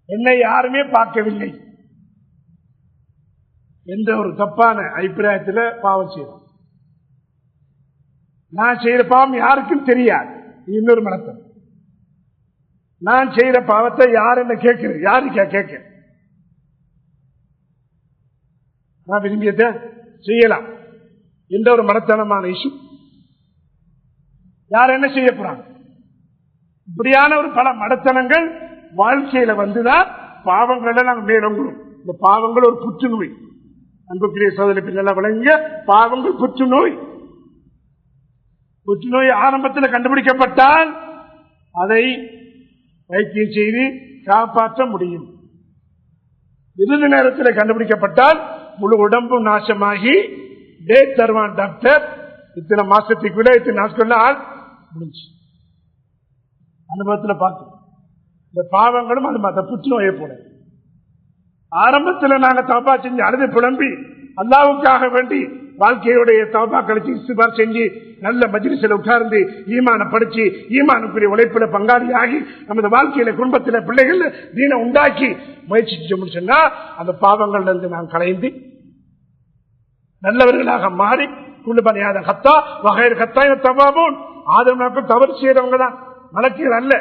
என்னை யாருமே பார்க்கவில்லை என்ற ஒரு தப்பான அபிப்பிராயத்தில் பாவம் செய்வோம். நான் செய்த பாவம் யாருக்கும் தெரியாது. இன்னொரு மனத்தம், நான் செய்த பாவத்தை யார் என்ன கேட்கிறது, யாருக்கு கேட்க, நான் விரும்பியதை செய்யலாம் என்ற ஒரு மனத்தனமான இஷ்யூ. யார் என்ன செய்ய போறாங்க? இப்படியான ஒரு பல மடத்தனங்கள் வாழ்க்கையில வந்துதான் பாவங்களை நாங்கள் மேலோங்குறோம். இந்த பாவங்கள் ஒரு புற்றுநோய். அன்புக்குரிய சோதனை பின்னால் விளங்க, பாவங்கள் புற்றுநோய். புற்றுநோய் ஆரம்பத்தில் கண்டுபிடிக்கப்பட்டால் அதை வைத்தியம் செய்து காப்பாற்ற முடியும். இறுதி நேரத்தில் கண்டுபிடிக்கப்பட்டால் முழு உடம்பும் நாசமாகி டேட் தருவான் டாக்டர், இத்தனை மாசத்துக்குள்ள இத்தனை நாட்கள் ஆள் முடிஞ்சு. அனுபவத்தில் பார்த்தோம். இந்த பாவங்களும் அது மற்ற புற்றுநோயை போல. ஆரம்பத்தில் நாங்கள் தௌபா செஞ்சு அழுது புலம்பி அல்லாஹ்வுக்காக வேண்டி வாழ்க்கையுடைய தௌபா கழிச்சு இஸ்திக்பார் செஞ்சு நல்ல மஜ்லிஸில் உட்கார்ந்து ஈமான படிச்சு ஈமானுக்குரிய உழைப்புல பங்காளியாகி நமது வாழ்க்கையில குடும்பத்தில் பிள்ளைகள் தீனை உண்டாக்கி முயற்சி சொன்னா அந்த பாவங்கள்ல இருந்து நாம் கலைந்து நல்லவர்களாக மாறி குடும்பனையாத கத்தா வகையர் கத்தா தவாபோன் ஆதம் நாட்கள் தவறு செய்யறவங்க தான் மலக்குகள் அல்ல.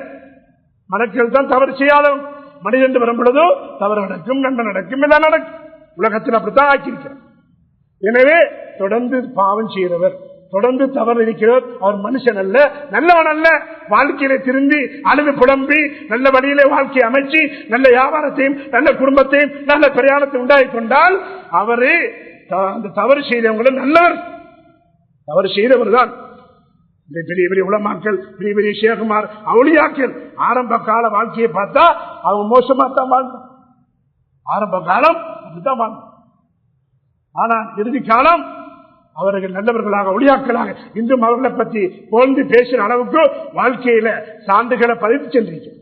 மலக்குகள் தான் தவறு செய்யாதவங்க. மனிதன் வரும்பொழுதோ தவறு நடக்கும், நன்மை நடக்கும், எல்லாம் நடக்கும். உலகத்தில் அப்படித்தான் ஆக்கியிருக்கிறார். எனவே தொடர்ந்து பாவம் செய்கிறவர், தொடர்ந்து தவறு இருக்கிறவர், அவர் மனுஷன் அல்ல, நல்லவன் அல்ல. வாழ்க்கையில திரும்பி அழுது புலம்பி நல்ல வழியிலே வாழ்க்கையை அமைச்சு நல்ல வியாபாரத்தையும் நல்ல குடும்பத்தையும் நல்ல பிரயாணத்தை உண்டாகி கொண்டால் அவரு அந்த தவறு செய்தவங்கள நல்லவர். தவறு செய்தவர் தான் பெரிய பெரிய உலமாக்கள், பெரிய பெரிய ஷேகுமார், அவுலியாக்கள் ஆரம்ப கால வாழ்க்கையை பார்த்தா அவங்க மோசமா தான் வாழ்ந்தார். ஆரம்ப காலம் அப்படித்தான் வாழ்ந்தார். ஆனா இறுதி காலம் அவர்கள் நல்லவர்களாக ஒளியாக்களாக இன்றும் அவர்களை பற்றி புகழ்ந்து பேசுற அளவுக்கு வாழ்க்கையில சான்றுகளை பதிவு சென்றிருக்கிறார்.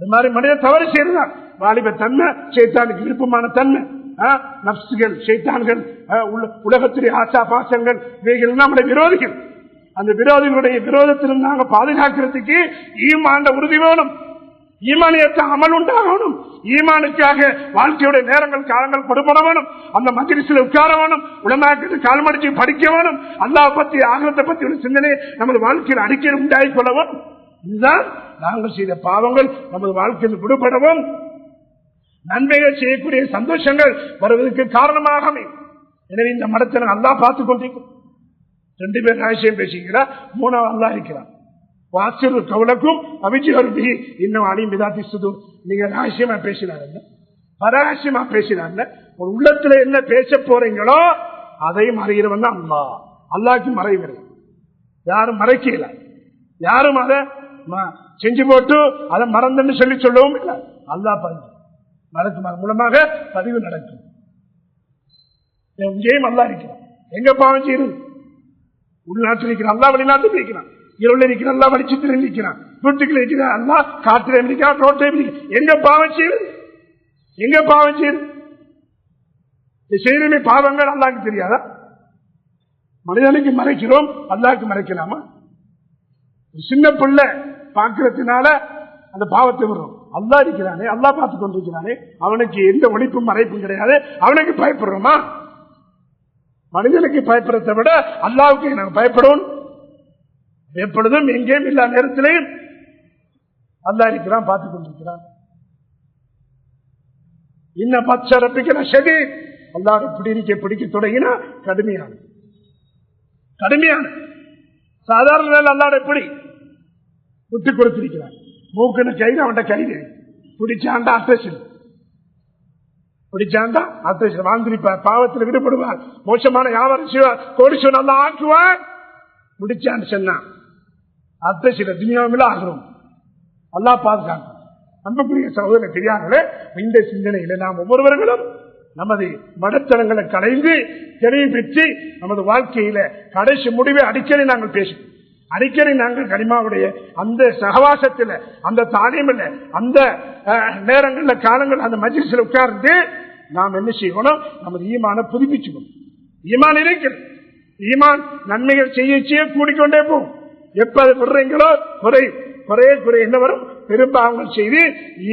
அது மாதிரி மனித தவறு செய்யறார். வாலிப தன்மை சைத்தானுக்கு விருப்பமான தன்மை, நப்சுகள் சைத்தான்கள், உலகத்துடைய ஆசா பாசங்கள், இவைகள் நம்முடைய விரோதிகள். அந்த விரோதிகளுடைய விரோதத்திலும் நாங்கள் பாதுகாக்கிறதுக்கு ஈமான் உறுதி வேணும். ஈமானியத்தை அமல் உண்டாகணும். ஈமானுக்காக வாழ்க்கையுடைய நேரங்கள் காலங்கள் கொடுபட வேணும். அந்த மஜ்லிஸில் உட்கார வேணும். உலமாக்களுக்கு கால்மடிச்சு படிக்க வேணும். அல்லாஹ் பத்தி ஆகலத்தை பத்தி ஒரு சிந்தனை நமது வாழ்க்கையில் அடிக்கடி உண்டாகி கொள்ள வேணும். இதுதான் நாங்கள் செய்த பாவங்கள் நமது வாழ்க்கையில் விடுபடவும் நன்மைகள் செய்யக்கூடிய சந்தோஷங்கள் வருவதற்கு காரணமாக. எனவே இந்த மடத்தை அல்லாஹ் பார்த்துக் கொண்டிருக்கிறோம். 2 பேர் ரகசியம் பேசுகிறார், 3வது அல்லாஹ் இருக்கிறார். வாசிரு கவலக்கும் அபிஜிஹருபி இன்னும் அலிம் விதாத்தி சுதூர். நீங்க ரகசியமா பேசினாருங்க, பரகசியமா பேசினாருங்க. ஒரு உள்ளத்துல என்ன பேச போறீங்களோ அதையும் அறிகிறவன் தான் அல்லாஹ். அல்லாஹ்க்கு மறைகிறது, யாரும் மறைக்கல. யாரும் அதை செஞ்சு போட்டு அதை மறந்துன்னு சொல்லி சொல்லவும் இல்லை. அல்லாஹ் பதிவு நடக்கும் மூலமாக பதிவு நடக்கும். இங்கேயும் அல்லாஹ் இருக்கிறார். எங்க பாவம் செய்யுது? உள்நாட்டில் இருக்கிறான் அல்லா, வெளிநாட்டில் இருக்கிறான், இரவுல இருக்கிறான் அல்லா, வெளிச்சத்தில் இருக்கிறான், வீட்டுக்குள்ள இருக்கிறான் அல்லா, காற்றில இருக்கிறான், ரோட்டை எங்க பாவம் செய்யுது? எங்க பாவம் செய்யுது? செய்யணுமே பாவங்கள் அல்லாஹ்வுக்கு தெரியாதா? மனிதனுக்கு மறைக்கிறோம், அல்லாஹ்வுக்கு மறைக்கலாமா? சின்ன பிள்ளை பார்க்கறதுனால அந்த பாவத்தை வரும். அல்லாஹ் இருக்கிறானே, அல்லாஹ் பார்த்து கொண்டிருக்கிறானே, அவனுக்கு எந்த ஒழிப்பும் மறைப்பும் கிடையாது. அவனுக்கு பயப்படுறோமா? மனிதனுக்கு பயப்படுறதை விட அல்லாஹ்வுக்கு நாங்கள் பயப்படும். எப்பொழுதும் எங்கேயும் எல்லா நேரத்திலையும் அல்லாஹ் இருக்கிறான், பார்த்துக் கொண்டிருக்கிறான். இன்னும் பச்சரப்பிக்கிற செடி அல்லாஹ் பிடிக்க தொடங்கினா கடுமையானது. சாதாரண வேலை அல்லாஹ் எப்படி விட்டு கொடுத்திருக்கிறான். மூக்குன்னு கைது, அவன் கைது பிடிச்சாண்டா அட்டேஷன், பிடிச்சாண்டா அட்டேஷன் வாழ்ந்திருப்பார், பாவத்தில் விடுபடுவார், மோசமான வியாபாரம் செய்வார், கோடீஸ்வரன் நல்லா ஆக்குவார். முடிச்சான்னு சொன்னா அட்டேஷன் துனியாவில் ஆகிறோம். அல்லாஹ் பாதுகாக்கும். அன்புக்குரிய சகோதர பெரியார்களே, இந்த சிந்தனையில நாம் ஒவ்வொருவர்களும் நமது மடத்தனங்களை கலைந்து தெளிவு பெற்று நமது வாழ்க்கையில கடைசி முடிவை அடிக்கடி நாங்கள் பேசுவோம். அடிக்கடி நாங்கள் கனிமாவுடைய அந்த சகவாசத்தில், அந்த தாலிமில், அந்த நேரங்களில் காலங்கள் அந்த மஜ்லிஸில் உட்கார்ந்து நாம் என்ன செய்யணும்? நமது ஈமான புதுப்பிச்சுக்கணும். ஈமான் இருக்கிறது. ஈமான் நன்மைகள் செய்ய கூடிக்கொண்டே போகும். எப்ப அதை விடுறீங்களோ குறைய என்ன வரும்? பெரும்பாவங்கள் செய்து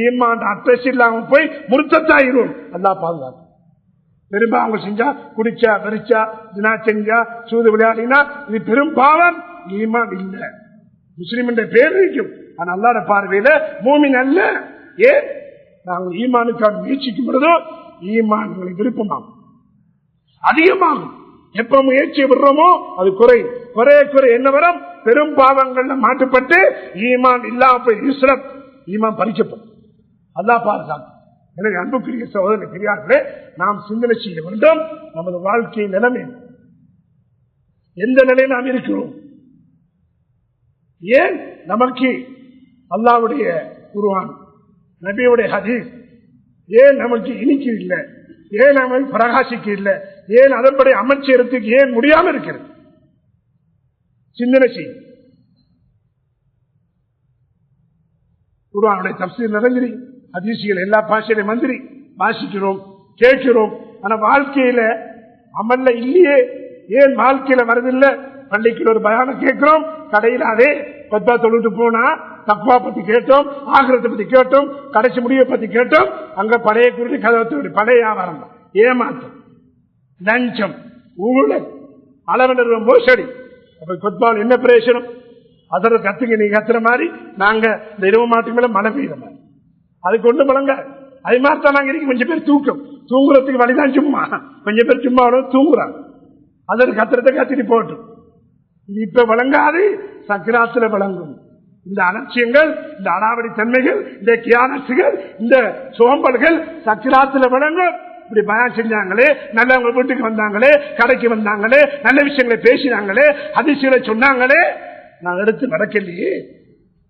ஈமான் அட்ரஸ் இல்லாமல் போய் முறுத்தாயிரும். அல்லாஹ் பாதுகாக்கும். பெரும்பாவங்கள் செஞ்சா, குடிச்சா, வெறிச்சா, தினா செஞ்சா, சூது விளையாடினா இது பெரும் பாவம். ஈமான் இல்ல. முஸ்லிம் என்ற பேர் இருக்கும், ஆனா அல்லாஹ்வுடைய பார்வையில மூமின் அல்ல. ஏன்? நாங்கள் ஈமானுக்காக முயற்சிக்கும் பொழுதோ ஈமான் விருப்பமாகும், அதிகமாகும். எப்ப முயற்சியை விடுறோமோ அது குறை என்ன வரும்? பெரும் பாவங்கள்ல மாட்டுப்பட்டு ஈமான் இல்லாம போய் ஈமான் பறிக்கப்படும். அல்லாஹ் பாதுகாக்கும். எனவே அன்புக்குரிய சகோதர பெரியார்களே, நாம் சிந்தனை செய்ய வேண்டும். நமது வாழ்க்கை நிலைமை எந்த நிலையில் நாம் இருக்கிறோம்? ஏன் நமக்கு அல்லாஹ்வுடைய குர்ஆன், நபியுடைய ஹதீஸ் ஏன் நமக்கு இனிக்கு இல்லை? ஏன் நமக்கு பிரகாசிக்க இல்லை? ஏன் அதன்படி அமல் செய்யறதுக்கு ஏன் முடியாம இருக்கிறது? சிந்தனை செய்யும். குர்ஆனுடைய தஃசீர் நிறைஞ்சிரி, ஹதீஸ்கள் எல்லா பாஷையிலும் மந்திரி வாசிக்கிறோம், கேட்கிறோம். ஆனா வாழ்க்கையில அமல்ல இல்லையே. ஏன் வாழ்க்கையில வரதில்லை? பள்ளிக்கு ஒரு பயானம் கேட்கிறோம், கடையில் அதே பத்தா தொழுட்டு போனா தக்குவா பத்தி கேட்டோம், ஆகிரத்தை பத்தி கேட்டோம், கடைசி முடிவை பத்தி கேட்டோம். அங்க பழைய குறித்து கதவத்தோடு பழைய வியாபாரம், ஏமாற்றம், லஞ்சம், ஊழல், அளவு மோசடி. அப்ப கொத்பால் என்ன பிரயோசனம்? அதோட கத்துங்க, நீங்க கத்துற மாதிரி நாங்க இந்த 20 மாட்டுக்கு மேல மழை பெய்யுற மாதிரி அது கொண்டு பழங்க. அது மாதிரி தான் நாங்க இருக்கு. கொஞ்சம் பேர் தூங்குறதுக்கு வழிதான் சும்மா, கொஞ்சம் பேர் சும்மா தூங்குறாங்க. அதோட கத்துறத கத்திட்டு போட்டும். இது இப்ப வழங்காது, சக்கராத்துல வழங்கும். இந்த அலட்சியங்கள், இந்த அடாவடி தன்மைகள், இந்த கியானசுகள், இந்த சோம்பல்கள் சக்கராத்துல வழங்கும். இப்படி பயம் செஞ்சாங்களே, நல்லவங்க வீட்டுக்கு வந்தாங்களே, கடைக்கு வந்தாங்களே, நல்ல விஷயங்களை பேசினாங்களே, அதிசயங்களை சொன்னாங்களே, நான் எடுத்து நடக்கலையே.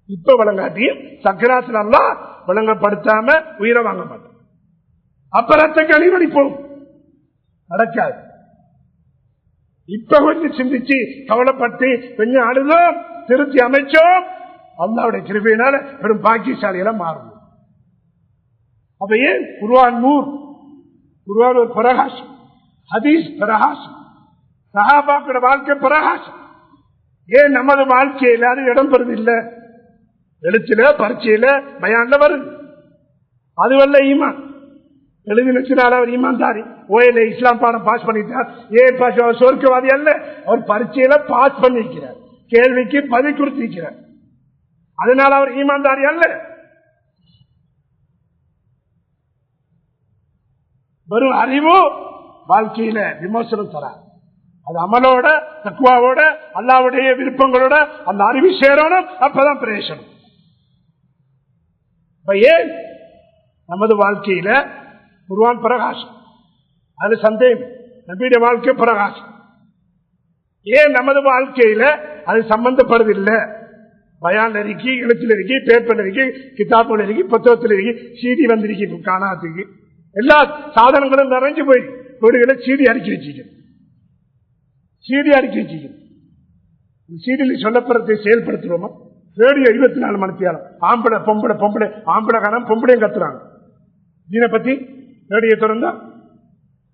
இப்ப வழங்காட்டியும் சக்கராத்துல எல்லாம் வழங்கப்படுத்தாம உயிரை வாங்க மாட்டோம். அப்புறத்தை கழிவடிப்போம், நடக்காது. இப்ப கொஞ்சம் சிந்திச்சு கவலைப்பட்டு கொஞ்சம் அழுதோம், திருத்தி அமைச்சோம். அல்லாஹ்வுடைய கிருபையினால பெரும் பாக்கியசாலியெல்லாம் மாறும். அப்ப ஏன் குர்ஆன் நூர், குர்ஆன் ஒரு பிரகாசம், ஹதீஸ் பிரகாசம், சஹாபாக்களோட வாழ்க்கை பிரகாசம். ஏன் நமது வாழ்க்கையில அது இடம் பெறுதில்லை? எழுத்துல, பரீட்சையில, பயான்ல வருது. அதுவல்ல ஈமான். எழுதினால அவர் ஈமான் தாரி. ஓயில இஸ்லாம் பாடம் பாஸ் பண்ணிட்டார். ஏன் பாஸ்? அவர் சொர்க்கவாதி அல்ல. அவர் பரீட்சையில பாஸ் பண்ணிருக்கிறார், கேள்விக்கு பதில் கொடுத்திருக்கிறார். அதனால அவர் ஈமான்தாரி அல்ல. வெறும் அறிவு வாழ்க்கையில விமர்சனம் தரார். அது அமலோட, தக்வாவோட, அல்லாஹ்வுடைய விருப்பங்களோட அந்த அறிவு சேரணும். அப்பதான் பிரயோஜனம். ஏன் நமது வாழ்க்கையில குர்ஆன் பிரகாசம், அது சந்தேகம். நபியுடைய வாழ்க்கை பிரகாசம். ஏன் நமது வாழ்க்கையில அது சம்பந்தப்படுவதில்லை? பயான் இருக்கி, எழுத்துல இருக்கி, பேப்பர் இருக்கி, கிதாப்புல இருக்கி, புத்தகத்தில் இருக்கி, சீடி வந்திருக்கி, காணாத்துக்கு எல்லா சாதனங்களும் நிறைஞ்சு போய் வீடுகளை சீடி அடிக்கி வச்சுக்க. சீடி அறிக்கை செய்யும். சீடியில் சொல்லப்படுறதை செயல்படுத்துறோமா? ரேடியோ 24 மணி நேரம் ஆம்பளை பொம்பளை பொம்பளை ஆம்பளை காலம் பொம்பளையும் கத்துறாங்க. இதனை பத்தி ரேடியோ திறந்தா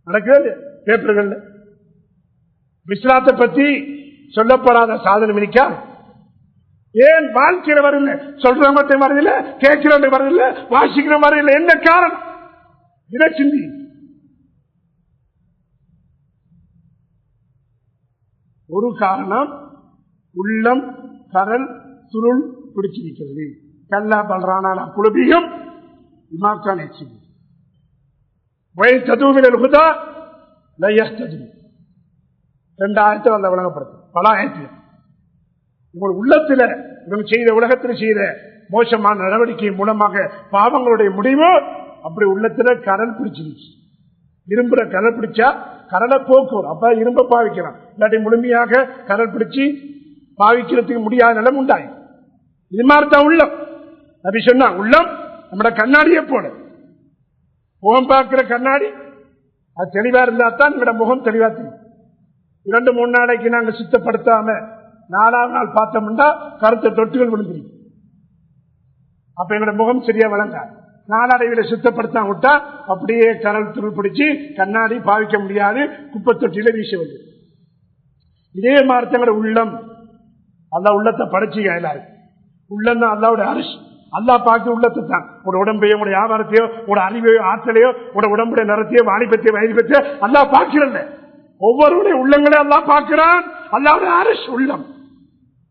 நடக்குது. பேப்பர்கள் இஸ்லாத்தை பத்தி சொல்லப்படாத சாதனை இருக்கா? ஏன் வாழ்க்கையில வரல? சொல்றவங்க வரதில்லை, கேட்கிறவங்க வரதில்லை, வாசிக்கிற மாதிரி இல்லை. என்ன காரணம்? இதை சிந்தி. ஒரு காரணம் உள்ளம் கடல் சுருள் பிடிச்சிருக்கிறது. கல்லா பல்றான குழுபியும் இமாக்கான் ததுவிலா 2000 வந்த விளங்கப்படுத்தும். பல ஆயிரத்தில் உங்கள் உள்ளத்தில் இவங்க செய்த உலகத்தில் செய்த மோசமான நடவடிக்கை மூலமாக பாவங்களுடைய முடிவு அப்படி உள்ளத்துல கடல் பிடிச்சிருச்சு. இரும்புற கடல் பிடிச்சா கடலை போக்கும். அப்ப இரும்ப பாவிக்கிறான். இல்லாட்டி முழுமையாக கடல் பிடிச்சி பாவிக்கிறதுக்கு முடியாத நிலம் உண்டாய். இது மாதிரிதான் உள்ளம். அப்படி சொன்னா உள்ளம் நம்மட கண்ணாடியை போல. முகம் பார்க்கிற கண்ணாடி அது தெளிவா இருந்தா தான் நம்மட முகம் தெளிவா தெரியும். 2-3 நாளைக்கு நாங்க சுத்தப்படுத்தாம 4ஆவது நாள் பார்த்தோம்னா கருத்த தொட்டுகள் விழுந்துருக்கு. அப்ப எங்களோட முகம் சரியா வழங்காது. நாளடைவில சுத்தப்படுத்தாம விட்டா அப்படியே கடல் துருள் பிடிச்சி கண்ணாடி பாவிக்க முடியாது. குப்பை தொட்டியில வீச வந்து. இதே மாதிரி தங்களோட உள்ளம். அல்லா உள்ளத்தை படைச்சு எல்லாரும் உள்ளம் தான் அல்லாவுடைய அரசு. அல்லா பார்க்க உள்ளத்தை தான். ஒரு உடம்பையோ உடைய வியாபாரத்தையோ ஒரு அறிவையோ ஆற்றலையோ ஒரு உடம்புடைய நிறத்தையோ வாணிபத்தையோ வயது பற்றியோ அல்லா பார்க்கிறல்ல. ஒவ்வொருடைய உள்ளங்களையும் அல்லா பார்க்கிறான். அல்லாவுடைய அரசு உள்ளம்.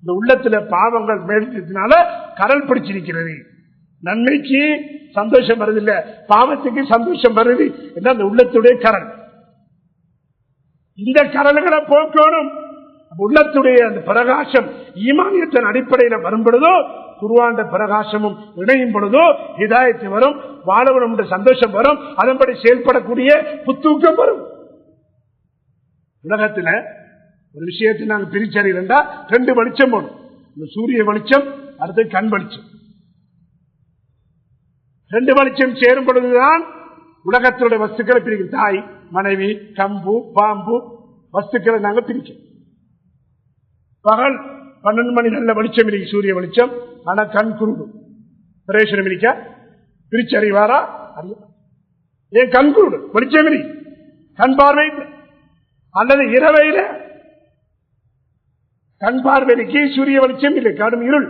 இந்த உள்ளத்துல பாவங்கள் மேலிட்டதுனால கடல் பிடிச்சிருக்கிறது. நன்மைக்கு சந்தோஷம் வருதில்லை, பாவத்துக்கு சந்தோஷம் வருது என்ற அந்த உள்ளத்துடைய கடல். இந்த கடல்களை போக்கணும். உள்ளத்துடைய அந்த பிரகாசம் ஈமானியத்தின் அடிப்படையில் வரும் பொழுதோ குர்ஆன் பிரகாசமும் இணையும் பொழுதோ ஹிதாயத்து வரும், வாழவனும் சந்தோஷம் வரும், அதன்படி செயல்படக்கூடிய புத்தூக்கம் வரும். உலகத்தில் ஒரு விஷயத்தை நாங்கள் பிரிச்சறிந்தா 2 வெளிச்சம் போடும். சூரிய வெளிச்சம், அடுத்து கண் வெளிச்சம். 2 வெளிச்சம் சேரும் பொழுதுதான் உலகத்தினுடைய வஸ்துக்களை பிரிக்கும். தாய், மனைவி, கம்பு, பாம்பு வஸ்துக்களை நாங்கள் பிரிக்கும். பகல் 12 மணி நல்ல வெளிச்சம் இருக்கு, சூரிய வெளிச்சம். ஆனா கண் குருடு பிரேஷனம் இருக்கா? பிரிச்சறிவாரா? ஏன் கண் குருடு? வெளிச்சம் இருக்கு, கண் பார்வை அல்லது இரவையில கண் பார்வைக்கு சூரிய வெளிச்சம் இல்லை, கடும் இருள்.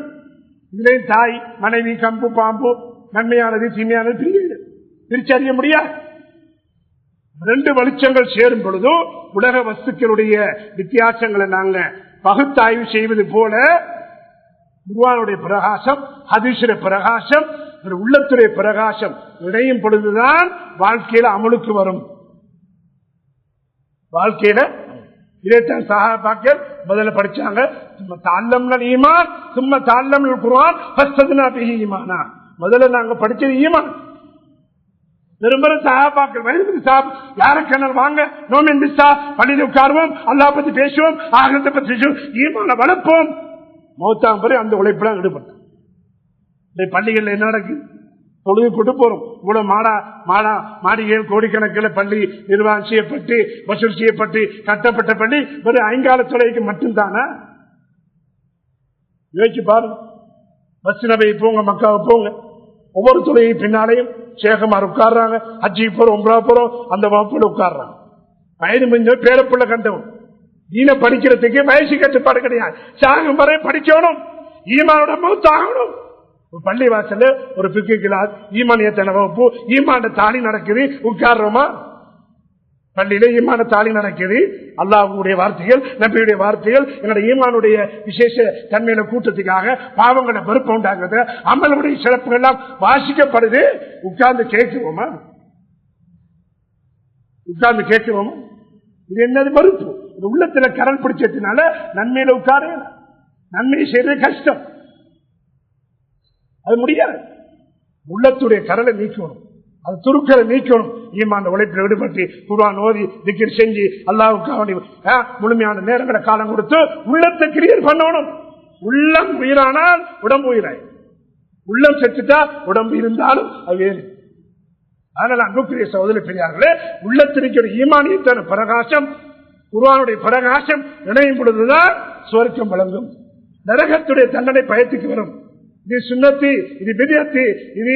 இதுலேயும் தாய், மனைவி, கம்பு, பாம்பு நன்மையானது தீமையானது பிரிச்சறிய முடியாது. 2 வெளிச்சங்கள் சேரும் பொழுதும் உலக வஸ்துக்களுடைய வித்தியாசங்களை நாங்க பகுத்தாய்வு செய்வது போல குர்ஆனுடைய பிரகாசம், ஹதீஸுடைய பிரகாசம், உள்ளத்துடைய பிரகாசம் இணையும் பொழுதுதான் வாழ்க்கையில அமலுக்கு வரும். வாழ்க்கையில இதைத்தான் சஹாபாக்கள் முதல்ல படிச்சாங்க. ஈமான் சும்மா தஅல்லம்னல் குர்ஆன் ஃபஸ்தத்னா பிஹி ஈமானா. முதல்ல நாங்க படிச்சது ஈமான். பெரும்பெரு சஹாபாக்கள் யாருக்கென்ன வாங்க நோமின் பிஸ்ஸா பள்ளியில் உட்காருவோம், அல்லாஹ் பத்தி பேசுவோம், ஆகிரத்தை பத்தி பேசுவோம், ஈமான வளர்ப்போம். மௌத்தாம் பிறகு அந்த உழைப்புலாம் ஈடுபட்டோம். பள்ளிகள் என்ன நடக்கு? தொழுது கொண்டு போறோம். இவ்வளவு மாடிகள் கோடிக்கணக்கில் பள்ளி நிர்வாகம் செய்யப்பட்டு வசூல் செய்யப்பட்டு கட்டப்பட்ட பள்ளி ஒரு 5 தொலைக்கு மட்டும்தானா? யோசிச்சு பாருங்க. பஸ் நபை போங்க, மக்காவை போங்க, ஒவ்வொரு தொலையை பின்னாலையும் சேகமார் உட்கார்றாங்க. ஹஜ்ஜி போறோம், உம்ரா போறோம், அந்த வகுப்புல உட்கார்றாங்க. வயது முடிஞ்ச பேரப்புள்ள கண்டவன் நீன படிக்கிறதுக்கு வயசு கட்டுப்பாடு கிடையாது. சாகும் வரை படிக்கணும், ஈமானோட மௌத்தாகணும். பள்ளி வாசல் ஒரு பிக்கு கிளாஸ் ஈமானியத்தன வகுப்பு, ஈமான தாலி நடக்குது, உட்கார்றோமா? பள்ளியில ஈமான தாலி நடக்குது. அல்லாஹ்வுடைய வார்த்தைகள், நபியுடைய வார்த்தைகள் எங்களுடைய ஈமானுடைய விசேஷ தன்மையில கூட்டத்துக்காக பாவங்களை வெறுப்பு உண்டாக்குது, அமலுடைய சிறப்புகள் எல்லாம் வாசிக்கப்படுது. உட்கார்ந்து கேட்கிறோமா? உட்கார்ந்து கேட்கிறோமா? இது என்னது மறுப்பு? உள்ளத்துல கரல் பிடிச்சதுனால நன்மையில உட்கார நன்மை செய்யறது கஷ்டம், அது முடியாது. உள்ளத்துடைய கரலை நீக்கணும், அது துருக்களை நீக்கணும். ஈமான் உழைப்பில் ஈடுபட்டு குர்ஆன் ஓதி திக்ர் செஞ்சு அல்லாஹ்வுக்கு முழுமையான நேரங்களை காலம் கொடுத்து உள்ளத்தை கிரியேட் பண்ணணும். உள்ளம் உயிரானால் உடம்பு உயிராய், உள்ளம் செத்துட்டா உடம்பு இருந்தாலும் அது வேறு. அதனால அன்புக்குரிய சகோதர பெரியார்களே, உள்ளத்திற்கு ஈமானியத்தான பிரகாசம் குர்ஆனுடைய பிரகாசம் இணையும் பொழுதுதான் சுவர்க்கம் வழங்கும். நரகத்துடைய தண்டனை பயத்துக்கு வரும். இது சுன்னத்தி, இது பித்அத்து, இது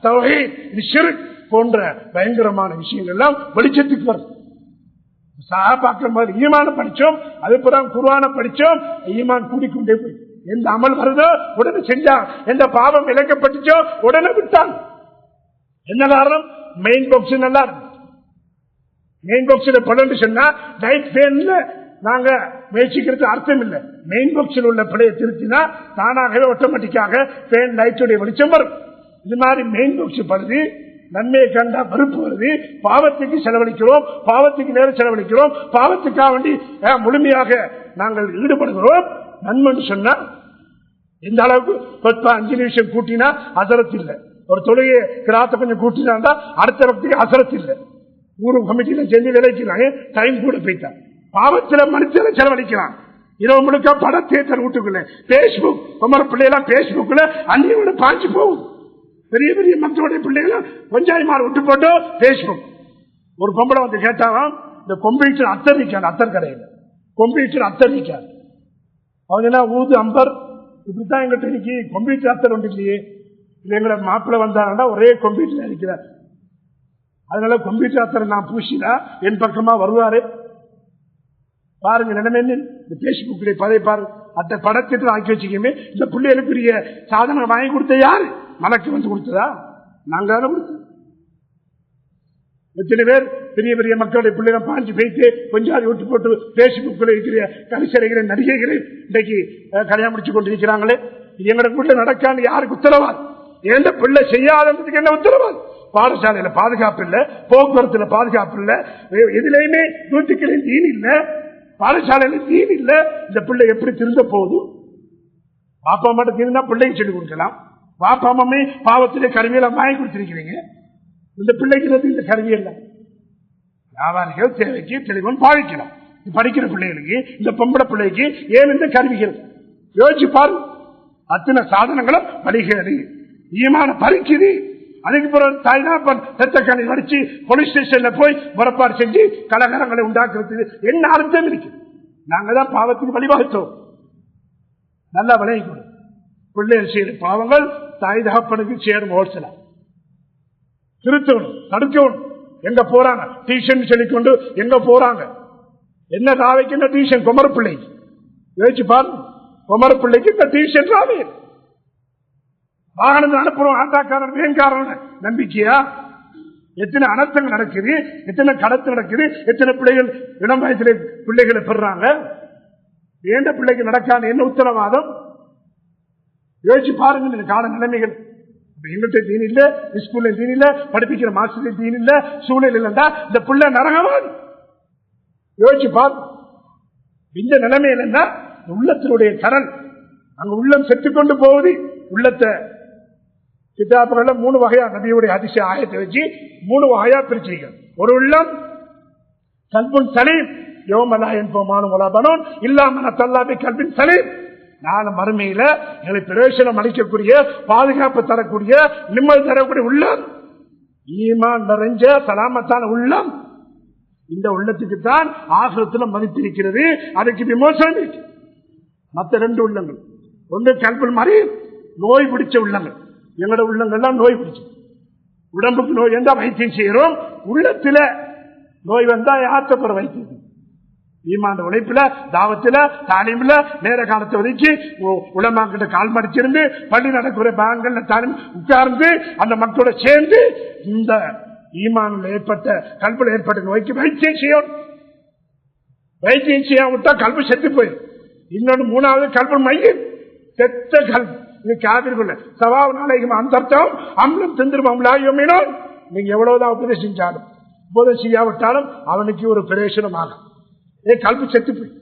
தௌஹீத், இது ஷிர்க் போன்ற பயங்கரமான விஷயங்கள் எல்லாம் வெளிச்சத்துக்கு வரும். சஹாபாக்கள் மாதிரி ஈமான படிச்சோம், அதுபுறம் குர்ஆனை படிச்சோம், ஈமான் கூடிக்கொண்டே போய் எந்த அமல் வருதோ உடனே செஞ்சான், எந்த பாவம் இழக்கப்பட்டுச்சோ உடனே விட்டான். என்ன காரணம்? மெயின் பாக்ஸ் நல்லா இருக்கு. மெயின் பாக்ஸில் பலன்னு சொன்னா லைட் ஃபேன்ல நாங்க முயற்சிக்கிறது அர்த்தம் இல்லை. மெயின் பாக்ஸில் உள்ள பிழையை திருத்தினா தானாகவே ஆட்டோமேட்டிக்காக ஃபேன் லைட்டுடைய வெளிச்சம் வரும். இது மாதிரி மெயின் பாக்ஸ் படுது, நன்மையை கண்டா மறுப்பு வருது, பாவத்துக்கு செலவழிக்கிறோம், பாவத்துக்கு நேரம் செலவழிக்கிறோம், பாவத்துக்காக வேண்டி முழுமையாக நாங்கள் ஈடுபடுகிறோம். நன்மைன்னு சொன்னா எந்த அளவுக்கு 5 நிமிஷம் கூட்டினா அசரத்து இல்லை. ஒரு தொழுகையை கிராத்த கொஞ்சம் கூட்டினா அடுத்த வக்துக்கு அசரத்து இல்லை. ஊரு கமிட்டியில செஞ்சு விளைக்கிறாங்க, டைம் கூட போயிட்டான். பாவத்துல மனுஷனை செலவழிக்கிறான். இரவு முழுக்க பட தியேட்டர் வீட்டுக்குள்ள பேஸ்புக், குமர பிள்ளைலாம் பேஸ்புக்ல அந்நியோட பாஞ்சு போகும். பெரிய பெரிய மக்களுடைய பிள்ளைகளும் கொஞ்சமாறு விட்டு போட்டோ பேஸ்புக். ஒரு பொம்பளை வந்து கேட்டாலும் இந்த கம்ப்யூட்டர் அத்தரிக்காது, அத்தர் கடையில் கம்ப்யூட்டர் அத்தரிக்காது. அவங்க என்ன ஊது அம்பர் இப்படித்தான் எங்கிட்ட இன்னைக்கு கம்ப்யூட்டர் அத்தர் ஒன்று இல்லையே. எங்களை மாப்பிள்ளை வந்தாங்கன்னா ஒரே கம்ப்யூட்டர் இருக்கிறார். அதனால கம்ப்யூட்டர் அத்தர் நான் பூசினா என் பக்கமா வருவாரு. பாருங்க நிலைமை இந்த பேஸ்புக்ல பதைய பாருங்க, அந்த படத்திட்டு ஆக்கி வச்சுக்கமே. இந்த பிள்ளைகளுக்குரிய சாதனம் வாங்கி கொடுத்த யாரு? மலக்கு வந்து கொடுத்ததா? நாங்க தானே கொடுத்தோம். எத்தனை பேர் பெரிய பெரிய மக்களுடைய பிள்ளைகளை பாஞ்சு போயிட்டு கொஞ்சம் விட்டு போட்டு பேஸ்புக்கில் இருக்கிற கலிசரைகளை நடிகைகளை இன்றைக்கு கல்யாணம் முடிச்சு கொண்டு இருக்கிறாங்களே. எங்களோட வீட்டுல நடக்கான்னு யாருக்கு உத்தரவாது? எந்த பிள்ளை செய்யாததுக்கு என்ன உத்தரவாது? பாடசாலையில பாதுகாப்பு இல்ல, போக்குவரத்துல பாதுகாப்பு இல்ல, எதுலையுமே வீட்டுக்களின் தீன் இல்ல, பாடசாலையில தீன் இல்ல. இந்த பிள்ளை எப்படி திருந்த போகுது? பாப்பா மட்டும் தீர்ந்தா பிள்ளைக்கு சொல்லிக் கொடுக்கலாம். பாப்பா அம்மே பாவத்திலே கருவியெல்லாம் வாங்கி கொடுத்திருக்கிறீங்க. இந்த பிள்ளைக்கு இந்த கருவி எல்லாம் வியாபாரிகள் தேவைக்கு தெளிவன் பாவிக்கலாம். படிக்கிற பிள்ளைகளுக்கு, இந்த பொம்பளை பிள்ளைக்கு ஏன் இந்த கருவிகள்? யோசிச்சு பாரு. அத்தனை சாதனங்களும் வழிகேடு, ஈமான பறிக்குது. அதுக்கு பிறகு தாய்நாப்பன் ரத்தக்கணி வடிச்சு போலீஸ் ஸ்டேஷன்ல போய் புறப்பாடு செஞ்சு கலகரங்களை உண்டாக்குறது என்ன அர்த்தம் இருக்கு? நாங்க தான் பாவத்துக்கு வழிவகுத்தோம். நல்லா விளங்கி கொடு. பிள்ளைகள் செய்யற பாவங்கள் தாய் தகப்பனுக்கு சேரும் ஓசலாம். திருத்தணும், தடுக்கணும். எங்க போறாங்க டியூஷன் சொல்லிக்கொண்டு எங்க போறாங்க? என்ன ராவைக்கு இந்த டியூஷன்? குமர பிள்ளைக்கு யோசிச்சு பாருங்க. குமர பிள்ளைக்கு இந்த டியூஷன் ராவே வாகனத்தில் அனுப்புறோம். ஆட்டாக்காரன் வேங்காரன் நம்பிக்கையா? எத்தனை அனர்த்தங்கள் நடக்குது, எத்தனை கடத்து நடக்குது, எத்தனை பிள்ளைகள் இளம் வயசுல பிள்ளைகளை பெறாங்க. ஏண்ட பிள்ளைக்கு நடக்காது என்ன உத்தரவாதம்? யோசிச்சு பாருங்க. கால நிலைமைகள் எங்கிட்ட தீன் இல்ல, ஸ்கூல்ல தீன் இல்ல, படிப்பிக்கிற மாஸ்டர் தீன் இல்ல, சூழல் இல்லைண்டா இந்த பிள்ளை நரகவான். யோசிச்சு பாரு. இந்த நிலைமையில இருந்தா உள்ளத்தினுடைய கரல் அங்க உள்ளம் செத்துக்கொண்டு போகுது. உள்ளத்தை கிதாபுகள் 3 வகையா நபியுடைய அதிசய ஆயத்தை வச்சு 3 வகையா பிரிச்சிருக்க. ஒரு உள்ளம் கல்புன் சலீம், யோமலாயன் போமானும் உலபனோன் இல்லாம தல்லாபி கல்பின் சலீம். நாளை மறுமையில எங்களை பிரவேசனம் அளிக்கக்கூடிய, பாதுகாப்பு தரக்கூடிய, நிம்மதி தரக்கூடிய உள்ளம், ஈமான் நிறைஞ்ச சலாமத்தான உள்ளம். இந்த உள்ளத்துக்கு தான் ஆசிரத்துல மதிப்பிருக்கிறது. அதுக்கு விமோசனம் இருக்கு. மற்ற 2 உள்ளங்கள், ஒன்று கல்புல் மாதிரி நோய் பிடிச்ச உள்ளங்கள். எங்களோட உள்ளங்கள்லாம் நோய் பிடிச்ச, உடம்புக்கு நோய் வந்தா வைத்தியம் செய்யறோம். உள்ளத்துல நோய் வந்தா யாத்தப்புற வைத்தியம். ஈமான் உழைப்புல, தாவத்துல, தாலிம்ல நேர காலத்தை ஒதுக்கி உலமாக்கிட்ட கால் மடிச்சிருந்து பள்ளி நடக்கிற பேங்கல்ல தாலிம் உட்கார்ந்து அந்த மக்களோட சேர்ந்து இந்த ஈமான்ல ஏற்பட்ட கல்வில ஏற்பட்ட நோய்க்கு வைத்தியம் செய்யணும். வைத்தியம் செய்ய விட்டா கல்வி செத்து போயிடும். இன்னொன்று 3வது கல்வி மையம் செத்த கல்வி. இது காவிரிக்குள்ள சவாவு நாளைக்கு அந்தர்த்தம் அம்லம் திந்திருமாம். நீங்க எவ்வளவுதான் உபதேசம் செஞ்சாலும், உபதேசம் செய்யாவிட்டாலும் அவனுக்கு ஒரு பிரயோசனம் ஆகும். கல்வி செத்து போய்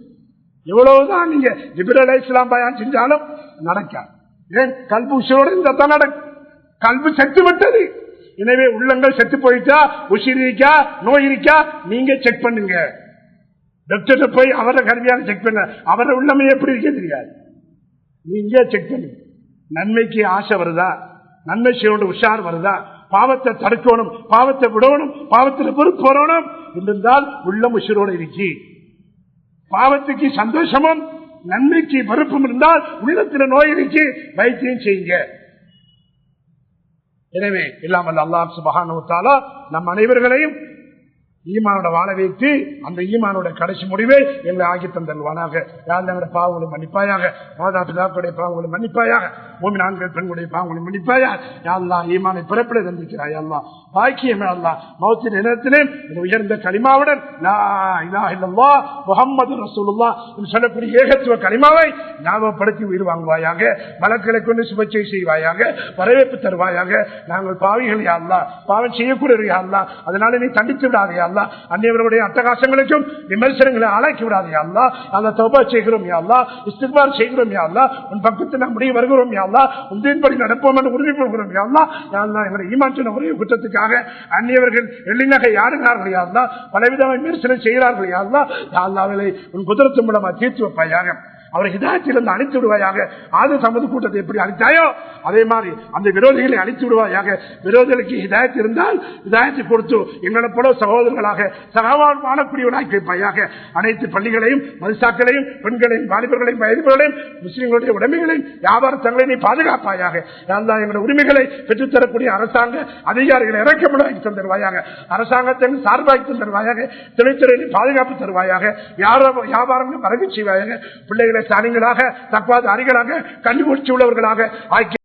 எவ்வளவுதான் நீங்க லிபரல் இஸ்லாம் பயான் செஞ்சாலும் நடக்காது. ஏன்? கல்வி உசிரோடு இருந்தா நடக்கும். கல்வி செத்து விட்டது. எனவே உள்ளங்கள் செத்து போயிட்டா, உசிர் இருக்கா, நோய் இருக்கா, நீங்க செக் பண்ணுங்க. டாக்டர் போய் அவரை கல்வியான செக் பண்ண, அவரை உள்ளமே எப்படி இருக்க தெரியாது. நீங்க செக் பண்ணுங்க. நன்மைக்கு ஆசை வருதா, நன்மை செய்ய உஷார் வருதா, பாவத்தை தடுக்கணும், பாவத்தை விடணும், பாவத்தில் பொறுப்பு வரணும் என்றால் உள்ளம் உயிரோடு இருக்கி, பாவத்துக்கு சந்தோஷமும் நன்மைக்கு வெறுப்பும் இருந்தால் உள்ளத்தில் நோய் இருக்கு, வைத்தியம் செய்யுங்க. எனவே இல்லாமல் அல்லாஹ் சுப்ஹானஹு வ தஆலா நம் அனைவர்களையும் ஈமானோட வாழ வைத்து அந்த ஈமானோட கடைசி முடிவை எங்களை ஆகி தந்தல்வானாக. யாருடைய பாவங்களை மன்னிப்பாயாக, மாதா பிதாக்களுடைய பாவங்களை மன்னிப்பாயாக, மூமின் ஆண்கள் பெண்களுடைய பாவங்களை மன்னிப்பாயாக. யாரெல்லாம் ஈமானை பிறப்பிட தந்திருக்கிறாய் அல்லா, பாக்கியமே அல்லா, மௌத்தின் நேரத்திலே உயர்ந்த கலிமாவுடன் லா இலாஹ இல்லல்லாஹ் முஹம்மது ரசூலுல்லாஹ் என்று சொல்லக்கூடிய ஏகத்துவ கலிமாவை ஞாபகப்படுத்தி உயிர் வாங்குவாயாக. மலக்களை கொண்டு சுபச்சை செய்வாயாக, வரவேற்பு தருவாயாக. நாங்கள் பாவிகள் யா அல்லாஹ், பாவம் செய்யக்கூடிய யா அல்லாஹ், அதனால நீ தண்டித்து விடாதே அல்லா, அந்நியவர்களுடைய அட்டகாசங்களுக்கும் விமர்சனங்களை ஆளாக்கி விடாதே அல்லா. அந்த தௌபா செய்கிறோம் யா அல்லாஹ், இஸ்திக்பார் செய்கிறோம் யா அல்லாஹ், உன் பக்கத்தில் நாம் முடிய வருகிறோம் யா அல்லாஹ், உன்னின்படி நடப்போம் என்று உறுதி கொள்கிறோம் யா அல்லாஹ். யா அல்லாஹ் எங்களுடைய ஈமான் சொன்ன ஒரே குற்றத்துக்காக அந்நியவர்கள் எள்ளிநகை யாருகிறார்கள் யா அல்லாஹ், பலவிதமான விமர்சனம் செய்கிறார்கள் யா அல்லாஹ். யா அல்லாஹ் அவர்களை உன் குதிரத்து மூலமா தீர்த்து வைப்பாயாக, அவரை ஹிதாயத்திலிருந்து அழித்து விடுவாயாக. ஆது சமது கூட்டத்தை எப்படி அழித்தாயோ அதே மாதிரி அந்த விரோதிகளை அழித்து விடுவாயாக. விரோதிகளுக்கு ஹிதாயத் இருந்தால் ஹிதாயத்தை கொடுத்து எங்களை போல சகோதரர்களாக சகவான் வாழக்கூடியவனாக கேட்பாயாக. அனைத்து பள்ளிகளையும் மதுசாக்களையும் பெண்களையும் வாலிபர்களையும் வயதுகளையும் முஸ்லிம்களுடைய உடைமைகளையும் வியாபாரத்தங்களையும் நீ பாதுகாப்பாயாக. யாரெல்லாம் எங்களுடைய உரிமைகளை பெற்றுத்தரக்கூடிய அரசாங்க அதிகாரிகளை இறக்கமுடாக்கி தந்தருவாயாக, அரசாங்கத்தை சார்பாக்கி தந்தருவாயாக, தொழில்துறையை பாதுகாப்பு தருவாயாக, வியாபாரங்களும் வரவு செய்வாயாக. பிள்ளைகளை சாணிகளாக தக்குவாத அறிகளாக கண்டுபிடிச்சு உள்ளவர்களாக ஆக்கி